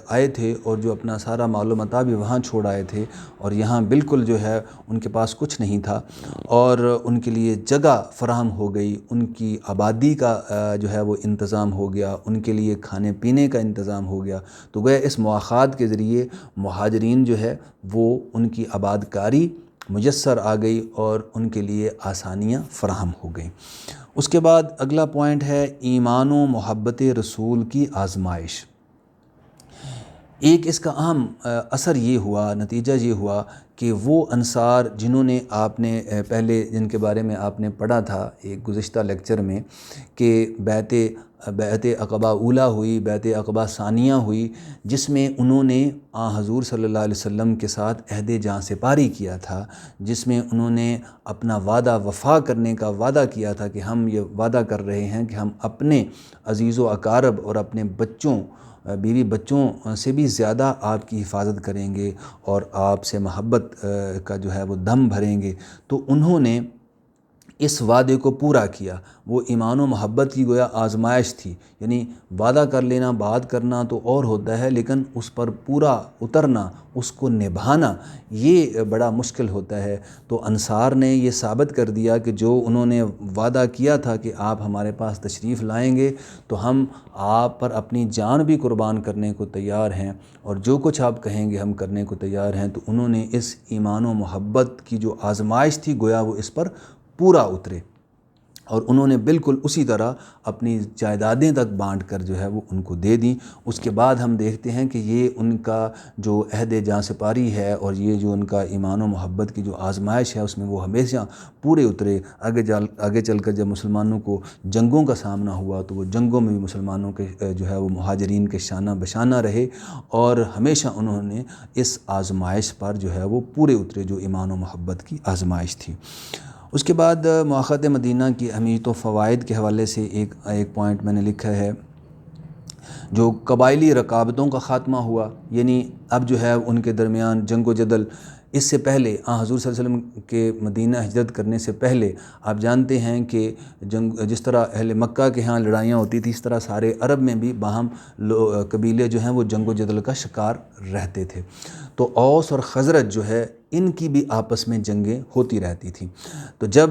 آئے تھے اور جو اپنا سارا مال و متاع بھی وہاں چھوڑ آئے تھے اور یہاں بالکل جو ہے ان کے پاس کچھ نہیں تھا، اور ان کے لیے جگہ فراہم ہو گئی، ان کی آبادی کا جو ہے وہ انتظام ہو گیا، ان کے لیے کھانے پینے کا انتظام ہو گیا۔ تو گویا اس مواخات کے ذریعے مہاجرین جو ہے وہ ان کی آباد کاری میسر آ گئی اور ان کے لیے آسانیاں فراہم ہو گئیں۔ اس کے بعد اگلا پوائنٹ ہے ایمان و محبت رسول کی آزمائش۔ ایک اس کا اہم اثر یہ ہوا، نتیجہ یہ ہوا کہ وہ انصار جنہوں نے آپ نے پہلے جن کے بارے میں آپ نے پڑھا تھا ایک گزشتہ لیکچر میں کہ بیعت عقبہ اولیٰ ہوئی، بیعت عقبہ ثانیہ ہوئی، جس میں انہوں نے حضور صلی اللہ علیہ وسلم کے ساتھ عہد جاں سپاری کیا تھا، جس میں انہوں نے اپنا وعدہ وفا کرنے کا وعدہ کیا تھا کہ ہم یہ وعدہ کر رہے ہیں کہ ہم اپنے عزیز و اقارب اور اپنے بچوں، بیوی بچوں سے بھی زیادہ آپ کی حفاظت کریں گے اور آپ سے محبت کا جو ہے وہ دم بھریں گے۔ تو انہوں نے اس وعدے کو پورا کیا۔ وہ ایمان و محبت کی گویا آزمائش تھی، یعنی وعدہ کر لینا، بات کرنا تو اور ہوتا ہے، لیکن اس پر پورا اترنا، اس کو نبھانا، یہ بڑا مشکل ہوتا ہے۔ تو انصار نے یہ ثابت کر دیا کہ جو انہوں نے وعدہ کیا تھا کہ آپ ہمارے پاس تشریف لائیں گے تو ہم آپ پر اپنی جان بھی قربان کرنے کو تیار ہیں، اور جو کچھ آپ کہیں گے ہم کرنے کو تیار ہیں۔ تو انہوں نے اس ایمان و محبت کی جو آزمائش تھی گویا وہ اس پر پورا اترے، اور انہوں نے بالکل اسی طرح اپنی جائیدادیں تک بانٹ کر جو ہے وہ ان کو دے دیں۔ اس کے بعد ہم دیکھتے ہیں کہ یہ ان کا جو عہد جاں سپاری ہے اور یہ جو ان کا ایمان و محبت کی جو آزمائش ہے اس میں وہ ہمیشہ پورے اترے۔ آگے چل کر جب مسلمانوں کو جنگوں کا سامنا ہوا تو وہ جنگوں میں بھی مسلمانوں کے جو ہے وہ مہاجرین کے شانہ بشانہ رہے، اور ہمیشہ انہوں نے اس آزمائش پر جو ہے وہ پورے اترے جو ایمان و محبت کی آزمائش تھی۔ اس کے بعد مواخات مدینہ کی اہمیت و فوائد کے حوالے سے ایک پوائنٹ میں نے لکھا ہے، جو قبائلی رکابتوں کا خاتمہ ہوا، یعنی اب جو ہے ان کے درمیان جنگ و جدل، اس سے پہلے حضور صلی اللہ علیہ وسلم کے مدینہ ہجرت کرنے سے پہلے آپ جانتے ہیں کہ جس طرح اہل مکہ کے ہاں لڑائیاں ہوتی تھی، اس طرح سارے عرب میں بھی باہم قبیلے جو ہیں وہ جنگ و جدل کا شکار رہتے تھے۔ تو اوس اور خزرج جو ہے ان کی بھی آپس میں جنگیں ہوتی رہتی تھیں۔ تو جب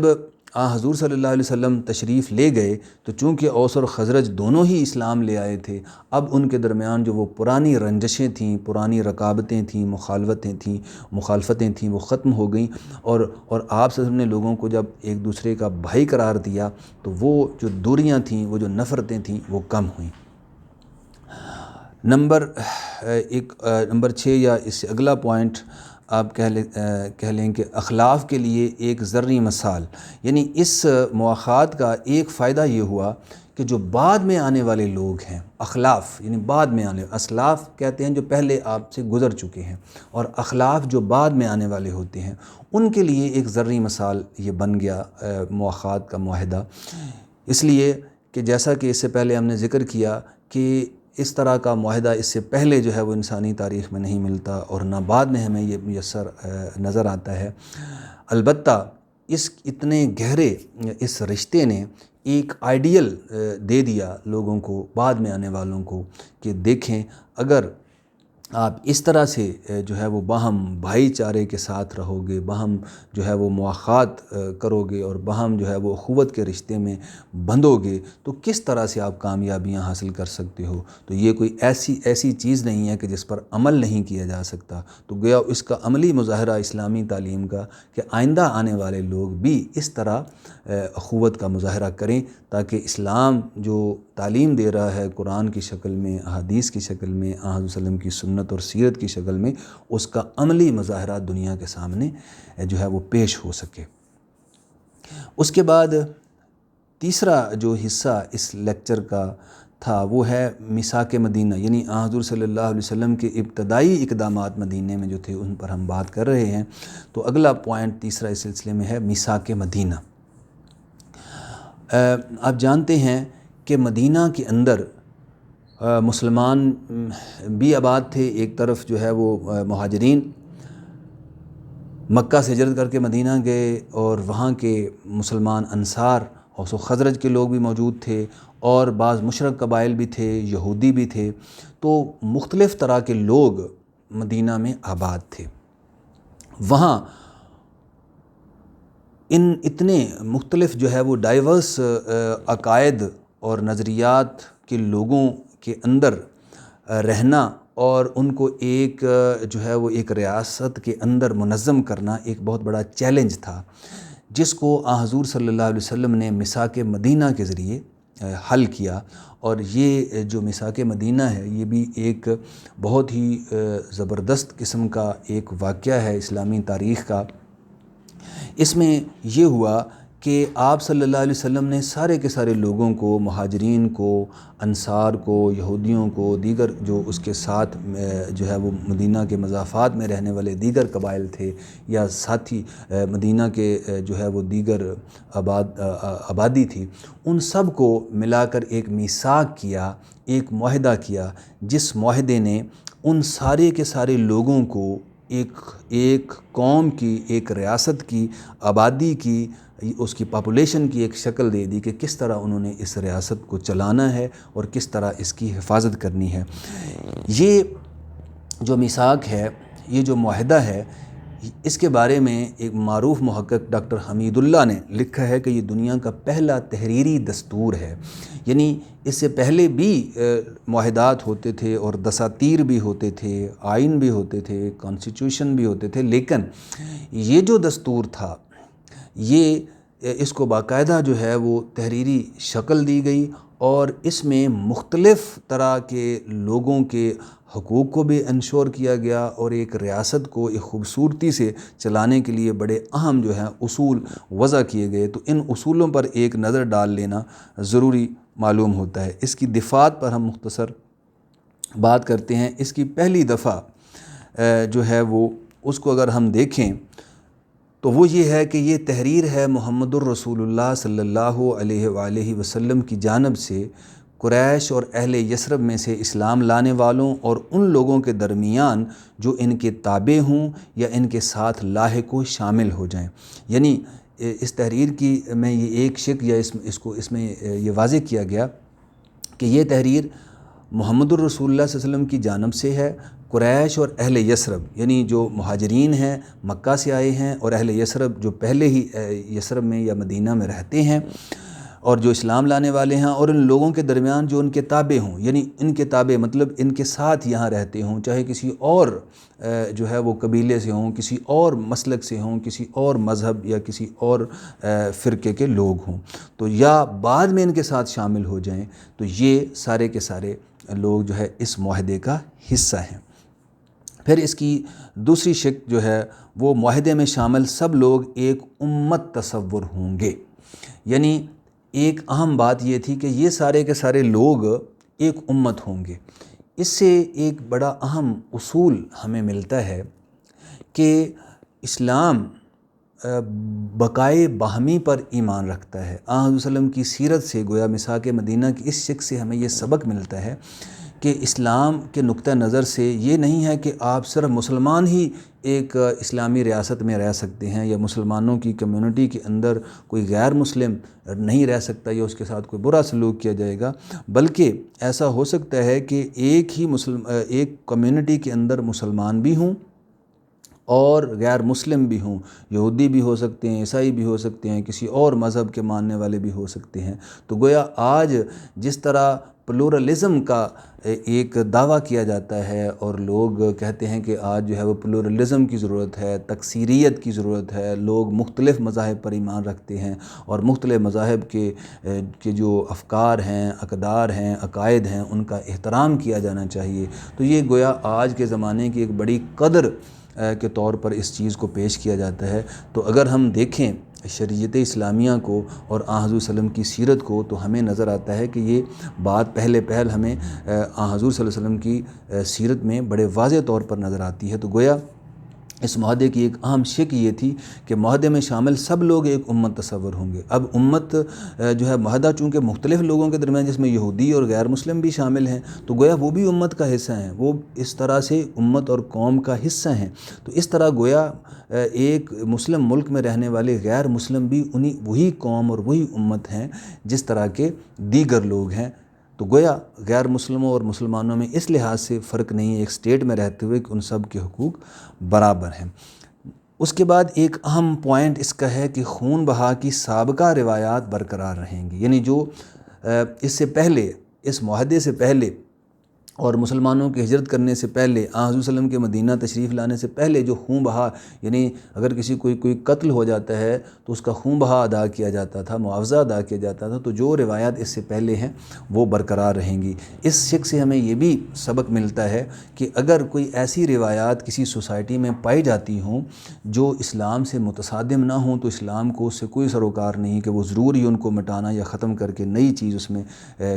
حضور صلی اللہ علیہ وسلم تشریف لے گئے تو چونکہ اوس اور خزرج دونوں ہی اسلام لے آئے تھے، اب ان کے درمیان جو وہ پرانی رنجشیں تھیں، پرانی رکابتیں تھیں، مخالفتیں تھیں وہ ختم ہو گئیں، اور آپ صلی اللہ علیہ وسلم نے لوگوں کو جب ایک دوسرے کا بھائی قرار دیا تو وہ جو دوریاں تھیں، وہ جو نفرتیں تھیں وہ کم ہوئیں۔ نمبر 6 یا اس سے اگلا پوائنٹ آپ کہہ لیں کہ اخلاف کے لیے ایک ذرّی مثال، یعنی اس مواخات کا ایک فائدہ یہ ہوا کہ کہ جو بعد میں آنے والے لوگ ہیں، اخلاف یعنی بعد میں آنے، اسلاف کہتے ہیں جو پہلے آپ سے گزر چکے ہیں، اور اخلاف جو بعد میں آنے والے ہوتے ہیں، ان کے لیے ایک ذرّی مثال یہ بن گیا مواخات کا معاہدہ، اس لیے کہ جیسا کہ اس سے پہلے ہم نے ذکر کیا کہ اس طرح کا معاہدہ اس سے پہلے جو ہے وہ انسانی تاریخ میں نہیں ملتا اور نہ بعد میں ہمیں یہ میسر نظر آتا ہے۔ البتہ اس اتنے گہرے اس رشتے نے ایک آئیڈیل دے دیا لوگوں کو، بعد میں آنے والوں کو، کہ دیکھیں اگر آپ اس طرح سے جو ہے وہ باہم بھائی چارے کے ساتھ رہو گے، باہم جو ہے وہ مواخات کرو گے اور باہم جو ہے وہ اخوت کے رشتے میں بندھو گے تو کس طرح سے آپ کامیابیاں حاصل کر سکتے ہو۔ تو یہ کوئی ایسی چیز نہیں ہے کہ جس پر عمل نہیں کیا جا سکتا، تو گویا اس کا عملی مظاہرہ اسلامی تعلیم کا کہ آئندہ آنے والے لوگ بھی اس طرح اخوت کا مظاہرہ کریں، تاکہ اسلام جو تعلیم دے رہا ہے قرآن کی شکل میں، احادیث کی شکل میں، آن حضرت صلی اللہ علیہ وسلم کی سنت اور سیرت کی شکل میں، اس کا عملی مظاہرہ دنیا کے سامنے جو ہے وہ پیش ہو سکے۔ اس کے بعد تیسرا جو حصہ اس لیکچر کا تھا وہ ہے میثاق مدینہ، یعنی آن حضور صلی اللہ علیہ وسلم کے ابتدائی اقدامات مدینہ میں جو تھے ان پر ہم بات کر رہے ہیں۔ تو اگلا پوائنٹ تیسرا اس سلسلے میں ہے میثاق مدینہ۔ آپ جانتے ہیں کہ مدینہ کے اندر مسلمان بھی آباد تھے، ایک طرف جو ہے وہ مہاجرین مکہ سے ہجرت کر کے مدینہ گئے اور وہاں کے مسلمان انصار اوس و خزرج کے لوگ بھی موجود تھے، اور بعض مشرک قبائل بھی تھے، یہودی بھی تھے، تو مختلف طرح کے لوگ مدینہ میں آباد تھے۔ وہاں اتنے مختلف جو ہے وہ ڈائیورس عقائد اور نظریات کے لوگوں کے اندر رہنا اور ان کو ایک جو ہے وہ ایک ریاست کے اندر منظم کرنا ایک بہت بڑا چیلنج تھا، جس کو آن حضور صلی اللہ علیہ وسلم نے میثاق مدینہ کے ذریعے حل کیا۔ اور یہ جو میثاق مدینہ ہے یہ بھی ایک بہت ہی زبردست قسم کا ایک واقعہ ہے اسلامی تاریخ کا۔ اس میں یہ ہوا کہ آپ صلی اللہ علیہ وسلم نے سارے کے سارے لوگوں کو، مہاجرین کو، انصار کو، یہودیوں کو، دیگر جو اس کے ساتھ جو ہے وہ مدینہ کے مضافات میں رہنے والے دیگر قبائل تھے یا ساتھی مدینہ کے جو ہے وہ دیگر آبادی تھی، ان سب کو ملا کر ایک میثاق کیا، ایک معاہدہ کیا، جس معاہدے نے ان سارے کے سارے لوگوں کو ایک قوم کی، ایک ریاست کی، آبادی کی، اس کی پاپولیشن کی ایک شکل دے دی کہ کس طرح انہوں نے اس ریاست کو چلانا ہے اور کس طرح اس کی حفاظت کرنی ہے۔ یہ جو میثاق ہے، یہ جو معاہدہ ہے، اس کے بارے میں ایک معروف محقق ڈاکٹر حمید اللہ نے لکھا ہے کہ یہ دنیا کا پہلا تحریری دستور ہے۔ یعنی اس سے پہلے بھی معاہدات ہوتے تھے اور دساتیر بھی ہوتے تھے، آئین بھی ہوتے تھے، کانسٹیٹیوشن بھی ہوتے تھے، لیکن یہ جو دستور تھا یہ اس کو باقاعدہ جو ہے وہ تحریری شکل دی گئی اور اس میں مختلف طرح کے لوگوں کے حقوق کو بھی انشور کیا گیا اور ایک ریاست کو ایک خوبصورتی سے چلانے کے لیے بڑے اہم جو ہیں اصول وضع کیے گئے۔ تو ان اصولوں پر ایک نظر ڈال لینا ضروری معلوم ہوتا ہے۔ اس کی دفعات پر ہم مختصر بات کرتے ہیں۔ اس کی پہلی دفعہ جو ہے وہ اس کو اگر ہم دیکھیں تو وہ یہ ہے کہ یہ تحریر ہے محمد الرسول اللہ صلی اللہ علیہ وآلہ وسلم کی جانب سے قریش اور اہل یثرب میں سے اسلام لانے والوں اور ان لوگوں کے درمیان جو ان کے تابع ہوں یا ان کے ساتھ لاحق و شامل ہو جائیں۔ یعنی اس تحریر کی میں یہ ایک شق یا اس میں یہ واضح کیا گیا کہ یہ تحریر محمد الرسول اللہ صلی اللہ علیہ وسلم کی جانب سے ہے۔ قریش اور اہل یثرب یعنی جو مہاجرین ہیں، مکہ سے آئے ہیں، اور اہل یثرب جو پہلے ہی یثرب میں یا مدینہ میں رہتے ہیں اور جو اسلام لانے والے ہیں، اور ان لوگوں کے درمیان جو ان کے تابع ہوں، یعنی ان کے تابع مطلب ان کے ساتھ یہاں رہتے ہوں، چاہے کسی اور جو ہے وہ قبیلے سے ہوں، کسی اور مسلک سے ہوں، کسی اور مذہب یا کسی اور فرقے کے لوگ ہوں، تو یا بعد میں ان کے ساتھ شامل ہو جائیں، تو یہ سارے کے سارے لوگ جو ہے اس معاہدے کا حصہ ہیں۔ پھر اس کی دوسری شق جو ہے وہ معاہدے میں شامل سب لوگ ایک امت تصور ہوں گے، یعنی ایک اہم بات یہ تھی کہ یہ سارے کے سارے لوگ ایک امت ہوں گے۔ اس سے ایک بڑا اہم اصول ہمیں ملتا ہے کہ اسلام بقائے باہمی پر ایمان رکھتا ہے۔ آن حضرت صلی اللہ علیہ وسلم کی سیرت سے، گویا مساک مدینہ کی اس شک سے ہمیں یہ سبق ملتا ہے کہ اسلام کے نقطہ نظر سے یہ نہیں ہے کہ آپ صرف مسلمان ہی ایک اسلامی ریاست میں رہ سکتے ہیں، یا مسلمانوں کی کمیونٹی کے اندر کوئی غیر مسلم نہیں رہ سکتا یا اس کے ساتھ کوئی برا سلوک کیا جائے گا، بلکہ ایسا ہو سکتا ہے کہ ایک کمیونٹی کے اندر مسلمان بھی ہوں اور غیر مسلم بھی ہوں، یہودی بھی ہو سکتے ہیں، عیسائی بھی ہو سکتے ہیں، کسی اور مذہب کے ماننے والے بھی ہو سکتے ہیں۔ تو گویا آج جس طرح پلورلزم کا ایک دعویٰ کیا جاتا ہے اور لوگ کہتے ہیں کہ آج جو ہے وہ پلورلزم کی ضرورت ہے، تکثیریت کی ضرورت ہے، لوگ مختلف مذاہب پر ایمان رکھتے ہیں اور مختلف مذاہب کے جو افکار ہیں، اقدار ہیں، عقائد ہیں، ان کا احترام کیا جانا چاہیے، تو یہ گویا آج کے زمانے کی ایک بڑی قدر کے طور پر اس چیز کو پیش کیا جاتا ہے۔ تو اگر ہم دیکھیں شریعت اسلامیہ کو اور آن حضور صلی اللہ علیہ وسلم کی سیرت کو، تو ہمیں نظر آتا ہے کہ یہ بات پہل ہمیں آن حضور صلی اللہ علیہ وسلم کی سیرت میں بڑے واضح طور پر نظر آتی ہے۔ تو گویا اس معاہدے کی ایک اہم شک یہ تھی کہ معاہدے میں شامل سب لوگ ایک امت تصور ہوں گے۔ اب امت جو ہے معاہدہ چونکہ مختلف لوگوں کے درمیان، جس میں یہودی اور غیر مسلم بھی شامل ہیں، تو گویا وہ بھی امت کا حصہ ہیں، وہ اس طرح سے امت اور قوم کا حصہ ہیں۔ تو اس طرح گویا ایک مسلم ملک میں رہنے والے غیر مسلم بھی وہی قوم اور وہی امت ہیں جس طرح کے دیگر لوگ ہیں۔ تو گویا غیر مسلموں اور مسلمانوں میں اس لحاظ سے فرق نہیں ہے ایک اسٹیٹ میں رہتے ہوئے کہ ان سب کے حقوق برابر ہیں۔ اس کے بعد ایک اہم پوائنٹ اس کا ہے کہ خون بہا کی سابقہ روایات برقرار رہیں گی، یعنی جو اس سے پہلے، اس معاہدے سے پہلے اور مسلمانوں کے ہجرت کرنے سے پہلے، آن حضور صلی اللہ علیہ وسلم کے مدینہ تشریف لانے سے پہلے جو خون بہا، یعنی اگر کسی کوئی قتل ہو جاتا ہے تو اس کا خون بہا ادا کیا جاتا تھا، معاوضہ ادا کیا جاتا تھا، تو جو روایات اس سے پہلے ہیں وہ برقرار رہیں گی۔ اس شک سے ہمیں یہ بھی سبق ملتا ہے کہ اگر کوئی ایسی روایات کسی سوسائٹی میں پائی جاتی ہوں جو اسلام سے متصادم نہ ہوں، تو اسلام کو اس سے کوئی سروکار نہیں کہ وہ ضرور ہی ان کو مٹانا یا ختم کر کے نئی چیز اس میں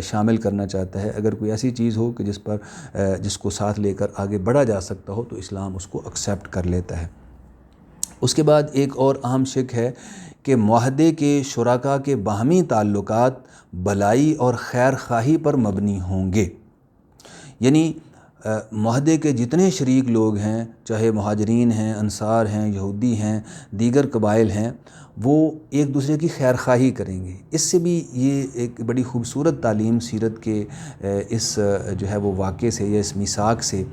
شامل کرنا چاہتا ہے۔ اگر کوئی ایسی چیز ہو کہ جس کو ساتھ لے کر آگے بڑھا جا سکتا ہو، تو اسلام اس کو ایکسیپٹ کر لیتا ہے۔ اس کے بعد ایک اور اہم شک ہے کہ معاہدے کے شرکاء کے باہمی تعلقات بھلائی اور خیر خواہی پر مبنی ہوں گے، یعنی معاہدے کے جتنے شریک لوگ ہیں، چاہے مہاجرین ہیں، انصار ہیں، یہودی ہیں، دیگر قبائل ہیں، وہ ایک دوسرے کی خیر خواہی کریں گے۔ اس سے بھی یہ ایک بڑی خوبصورت تعلیم سیرت کے اس جو ہے وہ واقعے سے یا اس میثاق سے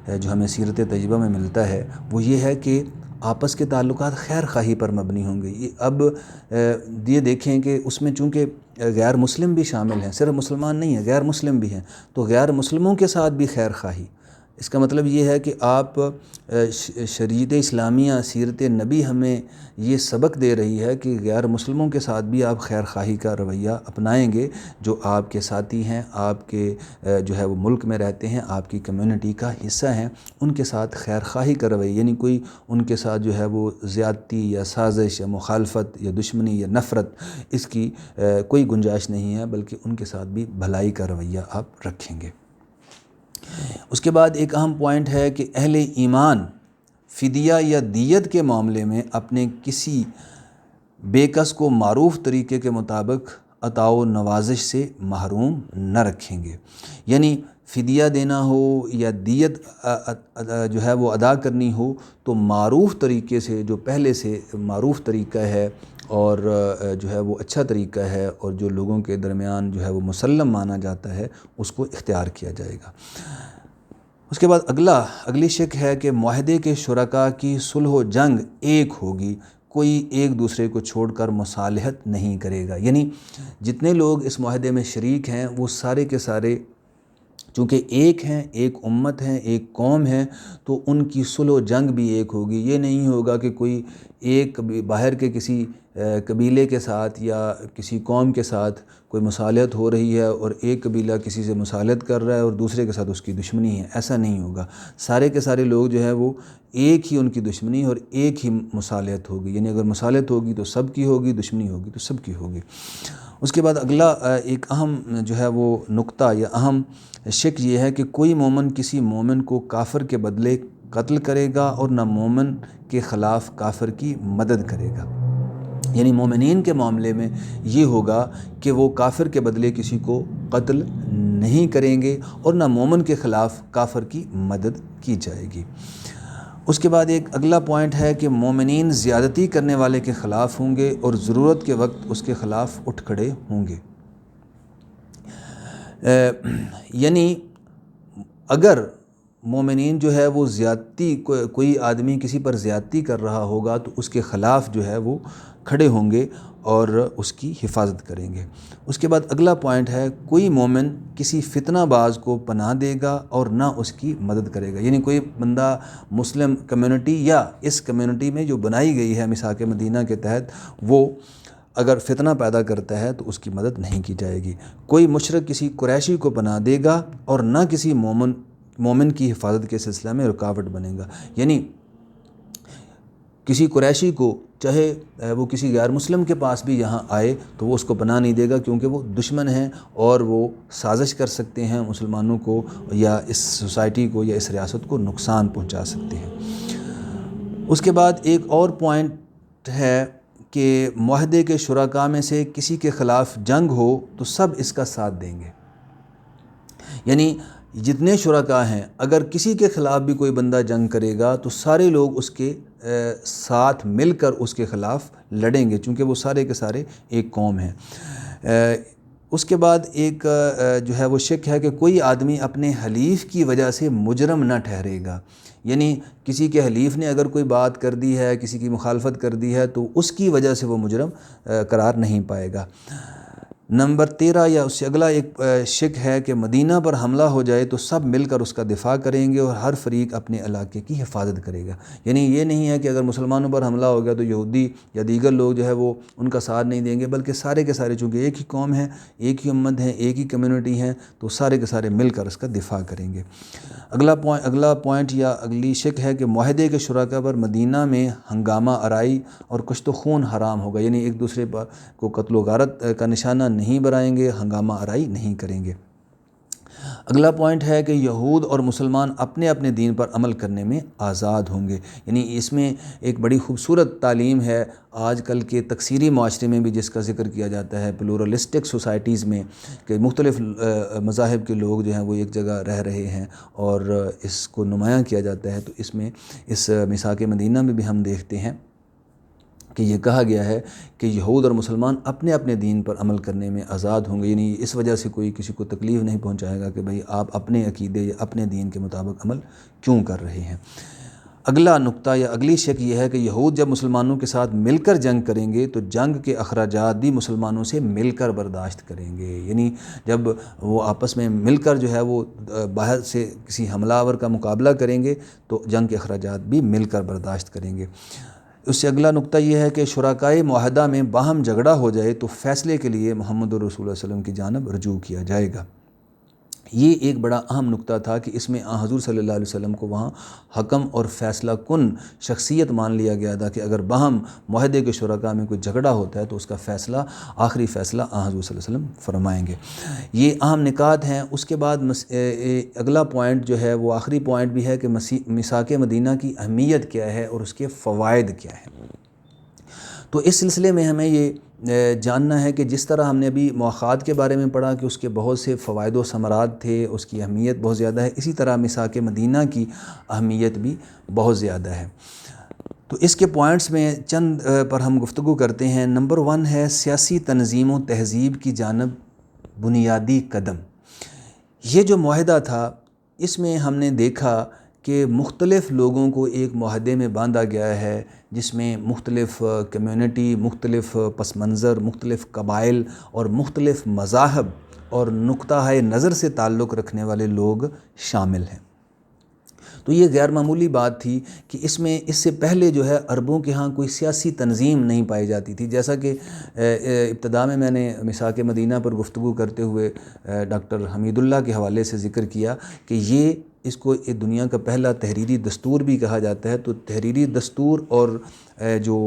جو ہمیں سیرت طیبہ میں ملتا ہے، وہ یہ ہے کہ آپس کے تعلقات خیر خواہی پر مبنی ہوں گے۔ اب یہ دیکھیں کہ اس میں چونکہ غیر مسلم بھی شامل ہیں، صرف مسلمان نہیں ہیں، غیر مسلم بھی ہیں، تو غیر مسلموں کے ساتھ بھی خیر خواہی، اس کا مطلب یہ ہے کہ آپ شریعت اسلامیہ، سیرت نبی ہمیں یہ سبق دے رہی ہے کہ غیر مسلموں کے ساتھ بھی آپ خیر خواہی کا رویہ اپنائیں گے، جو آپ کے ساتھی ہیں، آپ کے جو ہے وہ ملک میں رہتے ہیں، آپ کی کمیونٹی کا حصہ ہیں، ان کے ساتھ خیر خواہی کا رویہ، یعنی کوئی ان کے ساتھ جو ہے وہ زیادتی یا سازش یا مخالفت یا دشمنی یا نفرت، اس کی کوئی گنجائش نہیں ہے، بلکہ ان کے ساتھ بھی بھلائی کا رویہ آپ رکھیں گے۔ اس کے بعد ایک اہم پوائنٹ ہے کہ اہل ایمان فدیہ یا دیت کے معاملے میں اپنے کسی بے کس کو معروف طریقے کے مطابق عطا و نوازش سے محروم نہ رکھیں گے، یعنی فدیہ دینا ہو یا دیت جو ہے وہ ادا کرنی ہو، تو معروف طریقے سے، جو پہلے سے معروف طریقہ ہے اور جو ہے وہ اچھا طریقہ ہے اور جو لوگوں کے درمیان جو ہے وہ مسلم مانا جاتا ہے، اس کو اختیار کیا جائے گا۔ اس کے بعد اگلی شک ہے کہ معاہدے کے شرکاء کی صلح و جنگ ایک ہوگی، کوئی ایک دوسرے کو چھوڑ کر مصالحت نہیں کرے گا، یعنی جتنے لوگ اس معاہدے میں شریک ہیں وہ سارے کے سارے چونکہ ایک ہیں، ایک امت ہیں، ایک قوم ہے، تو ان کی صلح و جنگ بھی ایک ہوگی۔ یہ نہیں ہوگا کہ کوئی ایک باہر کے کسی قبیلے کے ساتھ یا کسی قوم کے ساتھ کوئی مصالحت ہو رہی ہے اور ایک قبیلہ کسی سے مصالحت کر رہا ہے اور دوسرے کے ساتھ اس کی دشمنی ہے، ایسا نہیں ہوگا۔ سارے کے سارے لوگ جو ہے وہ ایک ہی ان کی دشمنی اور ایک ہی مصالحت ہوگی، یعنی اگر مصالحت ہوگی تو سب کی ہوگی، دشمنی ہوگی تو سب کی ہوگی۔ اس کے بعد اگلا ایک اہم جو ہے وہ نقطہ یا اہم شک یہ ہے کہ کوئی مومن کسی مومن کو کافر کے بدلے قتل کرے گا اور نہ مومن کے خلاف کافر کی مدد کرے گا۔ یعنی مومنین کے معاملے میں یہ ہوگا کہ وہ کافر کے بدلے کسی کو قتل نہیں کریں گے اور نہ مومن کے خلاف کافر کی مدد کی جائے گی۔ اس کے بعد ایک اگلا پوائنٹ ہے کہ مومنین زیادتی کرنے والے کے خلاف ہوں گے اور ضرورت کے وقت اس کے خلاف اٹھ کھڑے ہوں گے۔ یعنی اگر مومنین جو ہے وہ زیادتی، کوئی آدمی کسی پر زیادتی کر رہا ہوگا تو اس کے خلاف جو ہے وہ کھڑے ہوں گے اور اس کی حفاظت کریں گے۔ اس کے بعد اگلا پوائنٹ ہے کوئی مومن کسی فتنہ باز کو پناہ دے گا اور نہ اس کی مدد کرے گا۔ یعنی کوئی بندہ مسلم کمیونٹی یا اس کمیونٹی میں جو بنائی گئی ہے میثاق مدینہ کے تحت، وہ اگر فتنہ پیدا کرتا ہے تو اس کی مدد نہیں کی جائے گی۔ کوئی مشرک کسی قریشی کو پناہ دے گا اور نہ کسی مومن کی حفاظت کے سلسلہ میں رکاوٹ بنے گا۔ یعنی کسی قریشی کو چاہے وہ کسی غیر مسلم کے پاس بھی یہاں آئے تو وہ اس کو پناہ نہیں دے گا، کیونکہ وہ دشمن ہیں اور وہ سازش کر سکتے ہیں مسلمانوں کو یا اس سوسائٹی کو یا اس ریاست کو نقصان پہنچا سکتے ہیں۔ اس کے بعد ایک اور پوائنٹ ہے کہ معاہدے کے شرکاء میں سے کسی کے خلاف جنگ ہو تو سب اس کا ساتھ دیں گے۔ یعنی جتنے شرکاء ہیں، اگر کسی کے خلاف بھی کوئی بندہ جنگ کرے گا تو سارے لوگ اس کے ساتھ مل کر اس کے خلاف لڑیں گے، چونکہ وہ سارے کے سارے ایک قوم ہیں۔ اس کے بعد ایک جو ہے وہ شک ہے کہ کوئی آدمی اپنے حلیف کی وجہ سے مجرم نہ ٹھہرے گا۔ یعنی کسی کے حلیف نے اگر کوئی بات کر دی ہے، کسی کی مخالفت کر دی ہے تو اس کی وجہ سے وہ مجرم قرار نہیں پائے گا۔ نمبر 13 یا اس سے اگلا ایک شک ہے کہ مدینہ پر حملہ ہو جائے تو سب مل کر اس کا دفاع کریں گے اور ہر فریق اپنے علاقے کی حفاظت کرے گا۔ یعنی یہ نہیں ہے کہ اگر مسلمانوں پر حملہ ہو گیا تو یہودی یا دیگر لوگ جو ہے وہ ان کا ساتھ نہیں دیں گے، بلکہ سارے کے سارے چونکہ ایک ہی قوم ہیں، ایک ہی امت ہیں، ایک ہی کمیونٹی ہیں، تو سارے کے سارے مل کر اس کا دفاع کریں گے۔ اگلا پوائنٹ یا اگلی شک ہے کہ معاہدے کے شرکاء پر مدینہ میں ہنگامہ آرائی اور کشت و خون حرام ہوگا۔ یعنی ایک دوسرے پر کو قتل و غارت کا نشانہ نہیں بنائیں گے، ہنگامہ آرائی نہیں کریں گے۔ اگلا پوائنٹ ہے کہ یہود اور مسلمان اپنے اپنے دین پر عمل کرنے میں آزاد ہوں گے۔ یعنی اس میں ایک بڑی خوبصورت تعلیم ہے آج کل کے تکثیری معاشرے میں بھی، جس کا ذکر کیا جاتا ہے پلورلسٹک سوسائٹیز میں، کہ مختلف مذاہب کے لوگ جو ہیں وہ ایک جگہ رہ رہے ہیں اور اس کو نمایاں کیا جاتا ہے۔ تو اس میں اس میثاق مدینہ میں بھی ہم دیکھتے ہیں کہ یہ کہا گیا ہے کہ یہود اور مسلمان اپنے اپنے دین پر عمل کرنے میں آزاد ہوں گے۔ یعنی اس وجہ سے کوئی کسی کو تکلیف نہیں پہنچائے گا کہ بھئی آپ اپنے عقیدے یا اپنے دین کے مطابق عمل کیوں کر رہے ہیں۔ اگلا نقطہ یا اگلی شک یہ ہے کہ یہود جب مسلمانوں کے ساتھ مل کر جنگ کریں گے تو جنگ کے اخراجات بھی مسلمانوں سے مل کر برداشت کریں گے۔ یعنی جب وہ آپس میں مل کر جو ہے وہ باہر سے کسی حملہ آور کا مقابلہ کریں گے تو جنگ کے اخراجات بھی مل کر برداشت کریں گے۔ اس سے اگلا نقطہ یہ ہے کہ شرکائے معاہدہ میں باہم جھگڑا ہو جائے تو فیصلے کے لیے محمد رسول اللہ صلی اللہ علیہ وسلم کی جانب رجوع کیا جائے گا۔ یہ ایک بڑا اہم نقطہ تھا کہ اس میں حضور صلی اللہ علیہ وسلم کو وہاں حکم اور فیصلہ کن شخصیت مان لیا گیا تھا کہ اگر باہم معاہدے کے شرکاء میں کوئی جھگڑا ہوتا ہے تو اس کا فیصلہ، آخری فیصلہ حضور صلی اللہ علیہ وسلم فرمائیں گے۔ یہ اہم نکات ہیں۔ اس کے بعد اگلا پوائنٹ جو ہے وہ آخری پوائنٹ بھی ہے کہ میثاق مدینہ کی اہمیت کیا ہے اور اس کے فوائد کیا ہیں۔ تو اس سلسلے میں ہمیں یہ جاننا ہے کہ جس طرح ہم نے ابھی مواخات کے بارے میں پڑھا کہ اس کے بہت سے فوائد و ثمرات تھے، اس کی اہمیت بہت زیادہ ہے، اسی طرح میثاق مدینہ کی اہمیت بھی بہت زیادہ ہے۔ تو اس کے پوائنٹس میں چند پر ہم گفتگو کرتے ہیں۔ نمبر 1 ہے سیاسی تنظیم و تہذیب کی جانب بنیادی قدم۔ یہ جو معاہدہ تھا اس میں ہم نے دیکھا کہ مختلف لوگوں کو ایک معاہدے میں باندھا گیا ہے، جس میں مختلف کمیونٹی، مختلف پس منظر، مختلف قبائل اور مختلف مذاہب اور نقطہ نظر سے تعلق رکھنے والے لوگ شامل ہیں۔ تو یہ غیر معمولی بات تھی کہ اس میں اس سے پہلے جو ہے عربوں کے ہاں کوئی سیاسی تنظیم نہیں پائی جاتی تھی۔ جیسا کہ ابتدا میں نے میثاق مدینہ پر گفتگو کرتے ہوئے ڈاکٹر حمید اللہ کے حوالے سے ذکر کیا کہ یہ اس کو دنیا کا پہلا تحریری دستور بھی کہا جاتا ہے۔ تو تحریری دستور اور جو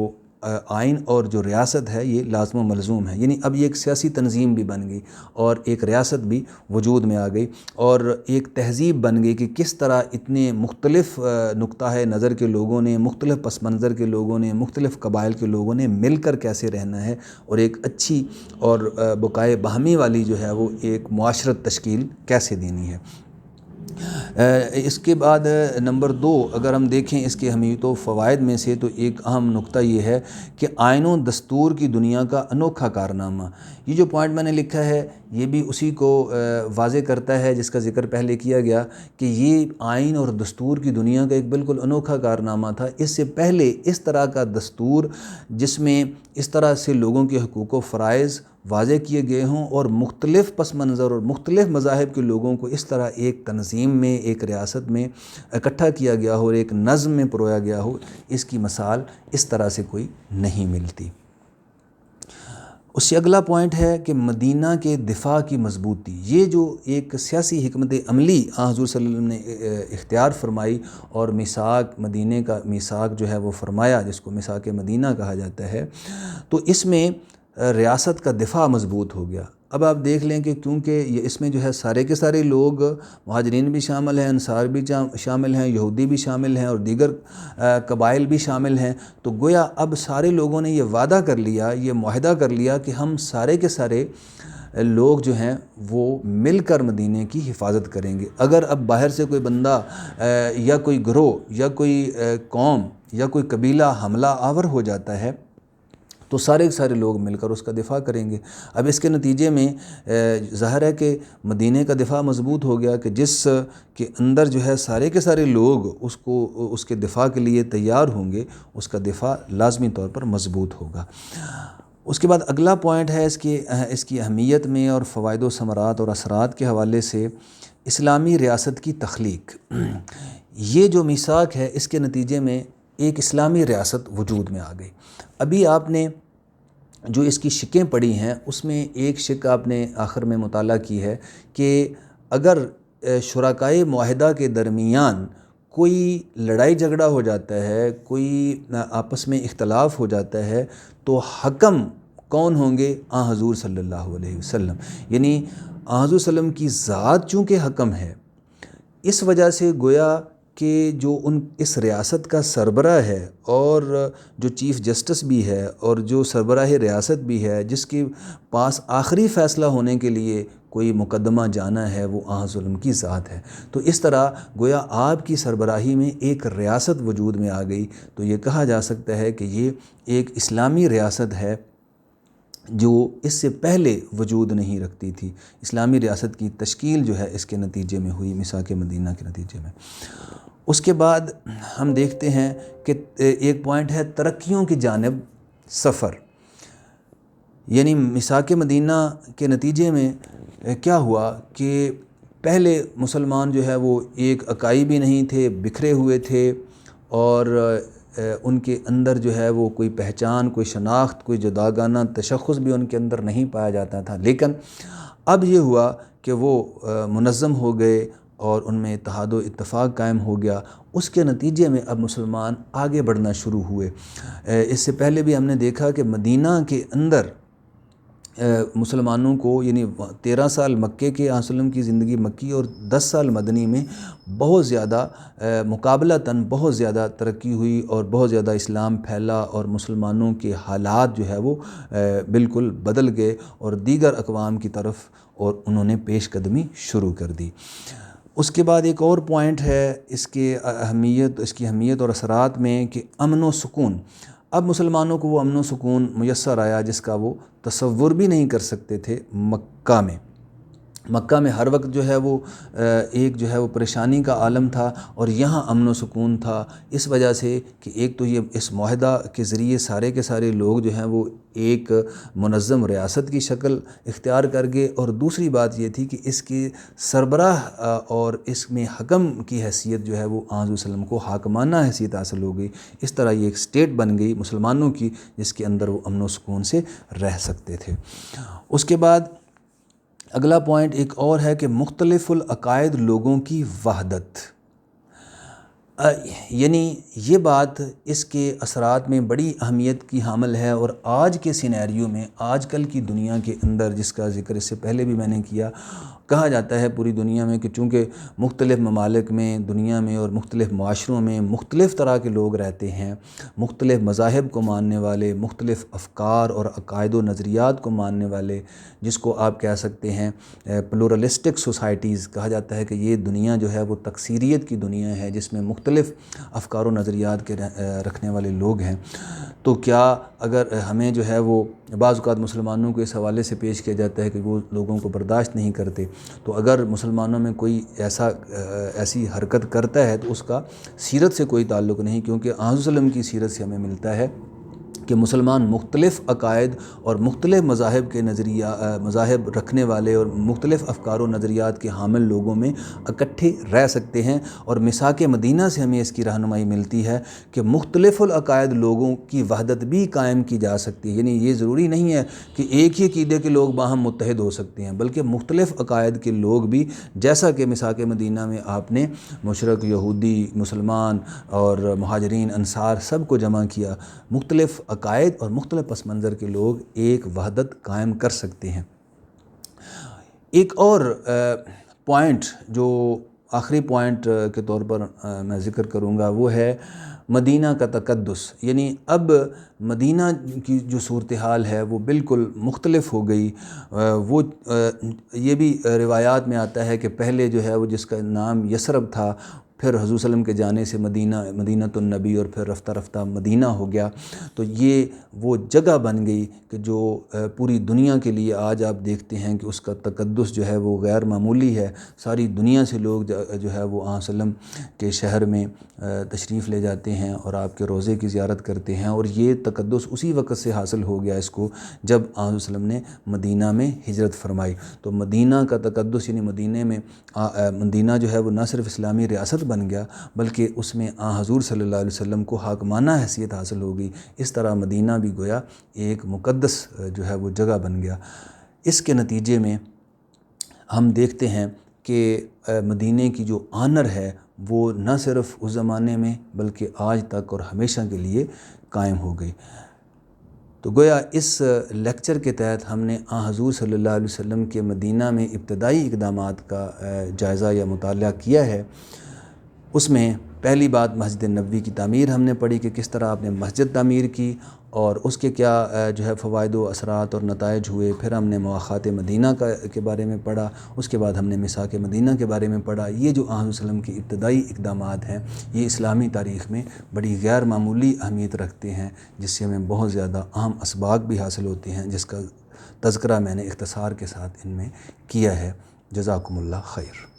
آئین اور جو ریاست ہے یہ لازم و ملزوم ہے، یعنی اب یہ ایک سیاسی تنظیم بھی بن گئی اور ایک ریاست بھی وجود میں آ گئی اور ایک تہذیب بن گئی کہ کس طرح اتنے مختلف نقطہ نظر کے لوگوں نے، مختلف پس منظر کے لوگوں نے، مختلف قبائل کے لوگوں نے مل کر کیسے رہنا ہے اور ایک اچھی اور بقائے باہمی والی جو ہے وہ ایک معاشرت تشکیل کیسے دینی ہے۔ اس کے بعد نمبر 2 اگر ہم دیکھیں اس کے اہمیت و فوائد میں سے، تو ایک اہم نقطہ یہ ہے کہ آئین و دستور کی دنیا کا انوکھا کارنامہ۔ یہ جو پوائنٹ میں نے لکھا ہے یہ بھی اسی کو واضح کرتا ہے جس کا ذکر پہلے کیا گیا کہ یہ آئین اور دستور کی دنیا کا ایک بالکل انوکھا کارنامہ تھا۔ اس سے پہلے اس طرح کا دستور جس میں اس طرح سے لوگوں کے حقوق و فرائض واضح کیے گئے ہوں اور مختلف پس منظر اور مختلف مذاہب کے لوگوں کو اس طرح ایک تنظیم میں، ایک ریاست میں اکٹھا کیا گیا ہو اور ایک نظم میں پرویا گیا ہو، اس کی مثال اس طرح سے کوئی نہیں ملتی۔ اس سے اگلا پوائنٹ ہے کہ مدینہ کے دفاع کی مضبوطی۔ یہ جو ایک سیاسی حکمت عملی حضور صلی اللہ علیہ وسلم نے اختیار فرمائی اور میثاق مدینہ کا میثاق جو ہے وہ فرمایا، جس کو میثاق مدینہ کہا جاتا ہے، تو اس میں ریاست کا دفاع مضبوط ہو گیا۔ اب آپ دیکھ لیں کہ کیونکہ یہ اس میں جو ہے سارے کے سارے لوگ، مہاجرین بھی شامل ہیں، انصار بھی شامل ہیں، یہودی بھی شامل ہیں اور دیگر قبائل بھی شامل ہیں، تو گویا اب سارے لوگوں نے یہ وعدہ کر لیا، یہ معاہدہ کر لیا کہ ہم سارے کے سارے لوگ جو ہیں وہ مل کر مدینے کی حفاظت کریں گے۔ اگر اب باہر سے کوئی بندہ یا کوئی گروہ یا کوئی قوم یا کوئی قبیلہ حملہ آور ہو جاتا ہے تو سارے کے سارے لوگ مل کر اس کا دفاع کریں گے۔ اب اس کے نتیجے میں ظاہر ہے کہ مدینہ کا دفاع مضبوط ہو گیا کہ جس کے اندر جو ہے سارے کے سارے لوگ اس کے دفاع کے لیے تیار ہوں گے، اس کا دفاع لازمی طور پر مضبوط ہوگا۔ اس کے بعد اگلا پوائنٹ ہے اس کی اہمیت میں اور فوائد و ثمرات اور اثرات کے حوالے سے، اسلامی ریاست کی تخلیق۔ یہ جو میثاق ہے اس کے نتیجے میں ایک اسلامی ریاست وجود میں آ گئی۔ ابھی آپ نے جو اس کی شقیں پڑھی ہیں اس میں ایک شق آپ نے آخر میں مطالعہ کی ہے کہ اگر شرکائے معاہدہ کے درمیان کوئی لڑائی جھگڑا ہو جاتا ہے، کوئی آپس میں اختلاف ہو جاتا ہے، تو حکم کون ہوں گے؟ حضور صلی اللہ علیہ وسلم۔ یعنی حضور صلی اللہ علیہ وسلم کی ذات چونکہ حکم ہے، اس وجہ سے گویا کہ جو اس ریاست کا سربراہ ہے اور جو چیف جسٹس بھی ہے اور جو سربراہ ریاست بھی ہے، جس کے پاس آخری فیصلہ ہونے کے لیے کوئی مقدمہ جانا ہے، وہ حضور صلی اللہ علیہ وسلم کی ذات ہے۔ تو اس طرح گویا آپ کی سربراہی میں ایک ریاست وجود میں آ گئی، تو یہ کہا جا سکتا ہے کہ یہ ایک اسلامی ریاست ہے جو اس سے پہلے وجود نہیں رکھتی تھی۔ اسلامی ریاست کی تشکیل جو ہے اس کے نتیجے میں ہوئی، میثاق مدینہ کے نتیجے میں۔ اس کے بعد ہم دیکھتے ہیں کہ ایک پوائنٹ ہے ترقیوں کی جانب سفر۔ یعنی میثاق مدینہ کے نتیجے میں کیا ہوا کہ پہلے مسلمان جو ہے وہ ایک اکائی بھی نہیں تھے، بکھرے ہوئے تھے اور ان کے اندر جو ہے وہ کوئی پہچان، کوئی شناخت، کوئی جداگانہ تشخص بھی ان کے اندر نہیں پایا جاتا تھا۔ لیکن اب یہ ہوا کہ وہ منظم ہو گئے اور ان میں اتحاد و اتفاق قائم ہو گیا۔ اس کے نتیجے میں اب مسلمان آگے بڑھنا شروع ہوئے۔ اس سے پہلے بھی ہم نے دیکھا کہ مدینہ کے اندر مسلمانوں کو، یعنی 13 سال مکے کے حضرت صلی اللہ علیہ وسلم کی زندگی مکی اور 10 سال مدنی میں بہت زیادہ مقابلتاً بہت زیادہ ترقی ہوئی اور بہت زیادہ اسلام پھیلا اور مسلمانوں کے حالات جو ہے وہ بالکل بدل گئے اور دیگر اقوام کی طرف اور انہوں نے پیش قدمی شروع کر دی۔ اس کے بعد ایک اور پوائنٹ ہے اس کی اہمیت اور اثرات میں کہ امن و سکون۔ اب مسلمانوں کو وہ امن و سکون میسر آیا جس کا وہ تصور بھی نہیں کر سکتے تھے مکہ میں۔ مکہ میں ہر وقت جو ہے وہ ایک جو ہے وہ پریشانی کا عالم تھا اور یہاں امن و سکون تھا، اس وجہ سے کہ ایک تو یہ اس معاہدہ کے ذریعے سارے کے سارے لوگ جو ہیں وہ ایک منظم ریاست کی شکل اختیار کر گئے، اور دوسری بات یہ تھی کہ اس کے سربراہ اور اس میں حکم کی حیثیت جو ہے وہ حضور صلی اللہ علیہ وسلم کو حاکمانہ حیثیت حاصل ہو گئی۔ اس طرح یہ ایک سٹیٹ بن گئی مسلمانوں کی جس کے اندر وہ امن و سکون سے رہ سکتے تھے۔ اس کے بعد اگلا پوائنٹ ایک اور ہے کہ مختلف العقائد لوگوں کی وحدت۔ یعنی یہ بات اس کے اثرات میں بڑی اہمیت کی حامل ہے، اور آج کے سینیریو میں، آج کل کی دنیا کے اندر، جس کا ذکر اس سے پہلے بھی میں نے کیا، کہا جاتا ہے پوری دنیا میں کہ چونکہ مختلف ممالک میں، دنیا میں اور مختلف معاشروں میں مختلف طرح کے لوگ رہتے ہیں، مختلف مذاہب کو ماننے والے، مختلف افکار اور عقائد و نظریات کو ماننے والے، جس کو آپ کہہ سکتے ہیں پلورلسٹک سوسائٹیز کہا جاتا ہے کہ یہ دنیا جو ہے وہ تکثیریت کی دنیا ہے، جس میں مختلف افکار و نظریات کے رکھنے والے لوگ ہیں۔ تو کیا اگر ہمیں جو ہے وہ بعض اوقات مسلمانوں کو اس حوالے سے پیش کیا جاتا ہے کہ وہ لوگوں کو برداشت نہیں کرتے، تو اگر مسلمانوں میں کوئی ایسی حرکت کرتا ہے تو اس کا سیرت سے کوئی تعلق نہیں، کیونکہ آن وسلم کی سیرت سے ہمیں ملتا ہے کہ مسلمان مختلف عقائد اور مختلف مذاہب رکھنے والے اور مختلف افکار و نظریات کے حامل لوگوں میں اکٹھے رہ سکتے ہیں، اور میثاق مدینہ سے ہمیں اس کی رہنمائی ملتی ہے کہ مختلف العقائد لوگوں کی وحدت بھی قائم کی جا سکتی ہے۔ یعنی یہ ضروری نہیں ہے کہ ایک ہی عقیدے کے لوگ باہم متحد ہو سکتے ہیں، بلکہ مختلف عقائد کے لوگ بھی، جیسا کہ میثاق مدینہ میں آپ نے مشرک، یہودی، مسلمان اور مہاجرین، انصار سب کو جمع کیا، مختلف عقائد اور مختلف پس منظر کے لوگ ایک وحدت قائم کر سکتے ہیں۔ ایک اور پوائنٹ جو آخری پوائنٹ کے طور پر میں ذکر کروں گا، وہ ہے مدینہ کا تقدس۔ یعنی اب مدینہ کی جو صورتحال ہے وہ بالکل مختلف ہو گئی۔ وہ یہ بھی روایات میں آتا ہے کہ پہلے جو ہے وہ جس کا نام یثرب تھا، پھر حضور صلی اللہ علیہ وسلم کے جانے سے مدینۃ النبی، اور پھر رفتہ رفتہ مدینہ ہو گیا۔ تو یہ وہ جگہ بن گئی کہ جو پوری دنیا کے لیے آج آپ دیکھتے ہیں کہ اس کا تقدس جو ہے وہ غیر معمولی ہے۔ ساری دنیا سے لوگ جو ہے وہ آن وسلم کے شہر میں تشریف لے جاتے ہیں اور آپ کے روضے کی زیارت کرتے ہیں، اور یہ تقدس اسی وقت سے حاصل ہو گیا اس کو جب آن وسلم نے مدینہ میں ہجرت فرمائی۔ تو مدینہ کا تقدس، یعنی مدینہ جو ہے وہ نہ صرف اسلامی ریاست بن گیا، بلکہ اس میں حضور صلی اللہ علیہ وسلم کو حاکمانہ حیثیت حاصل ہو گئی۔ اس طرح مدینہ بھی گویا ایک مقدس جو ہے وہ جگہ بن گیا۔ اس کے نتیجے میں ہم دیکھتے ہیں کہ مدینہ کی جو آنر ہے وہ نہ صرف اس زمانے میں بلکہ آج تک اور ہمیشہ کے لیے قائم ہو گئی۔ تو گویا اس لیکچر کے تحت ہم نے حضور صلی اللہ علیہ وسلم کے مدینہ میں ابتدائی اقدامات کا جائزہ یا مطالعہ کیا ہے۔ اس میں پہلی بات مسجد نبوی کی تعمیر ہم نے پڑھی کہ کس طرح آپ نے مسجد تعمیر کی اور اس کے کیا جو ہے فوائد و اثرات اور نتائج ہوئے۔ پھر ہم نے مواخات مدینہ کے بارے میں پڑھا، اس کے بعد ہم نے میثاق مدینہ کے بارے میں پڑھا۔ یہ جو آن وسلم کے ابتدائی اقدامات ہیں یہ اسلامی تاریخ میں بڑی غیر معمولی اہمیت رکھتے ہیں، جس سے ہمیں بہت زیادہ اہم اسباق بھی حاصل ہوتے ہیں، جس کا تذکرہ میں نے اختصار کے ساتھ ان میں کیا ہے۔ جزاکم اللہ خیر۔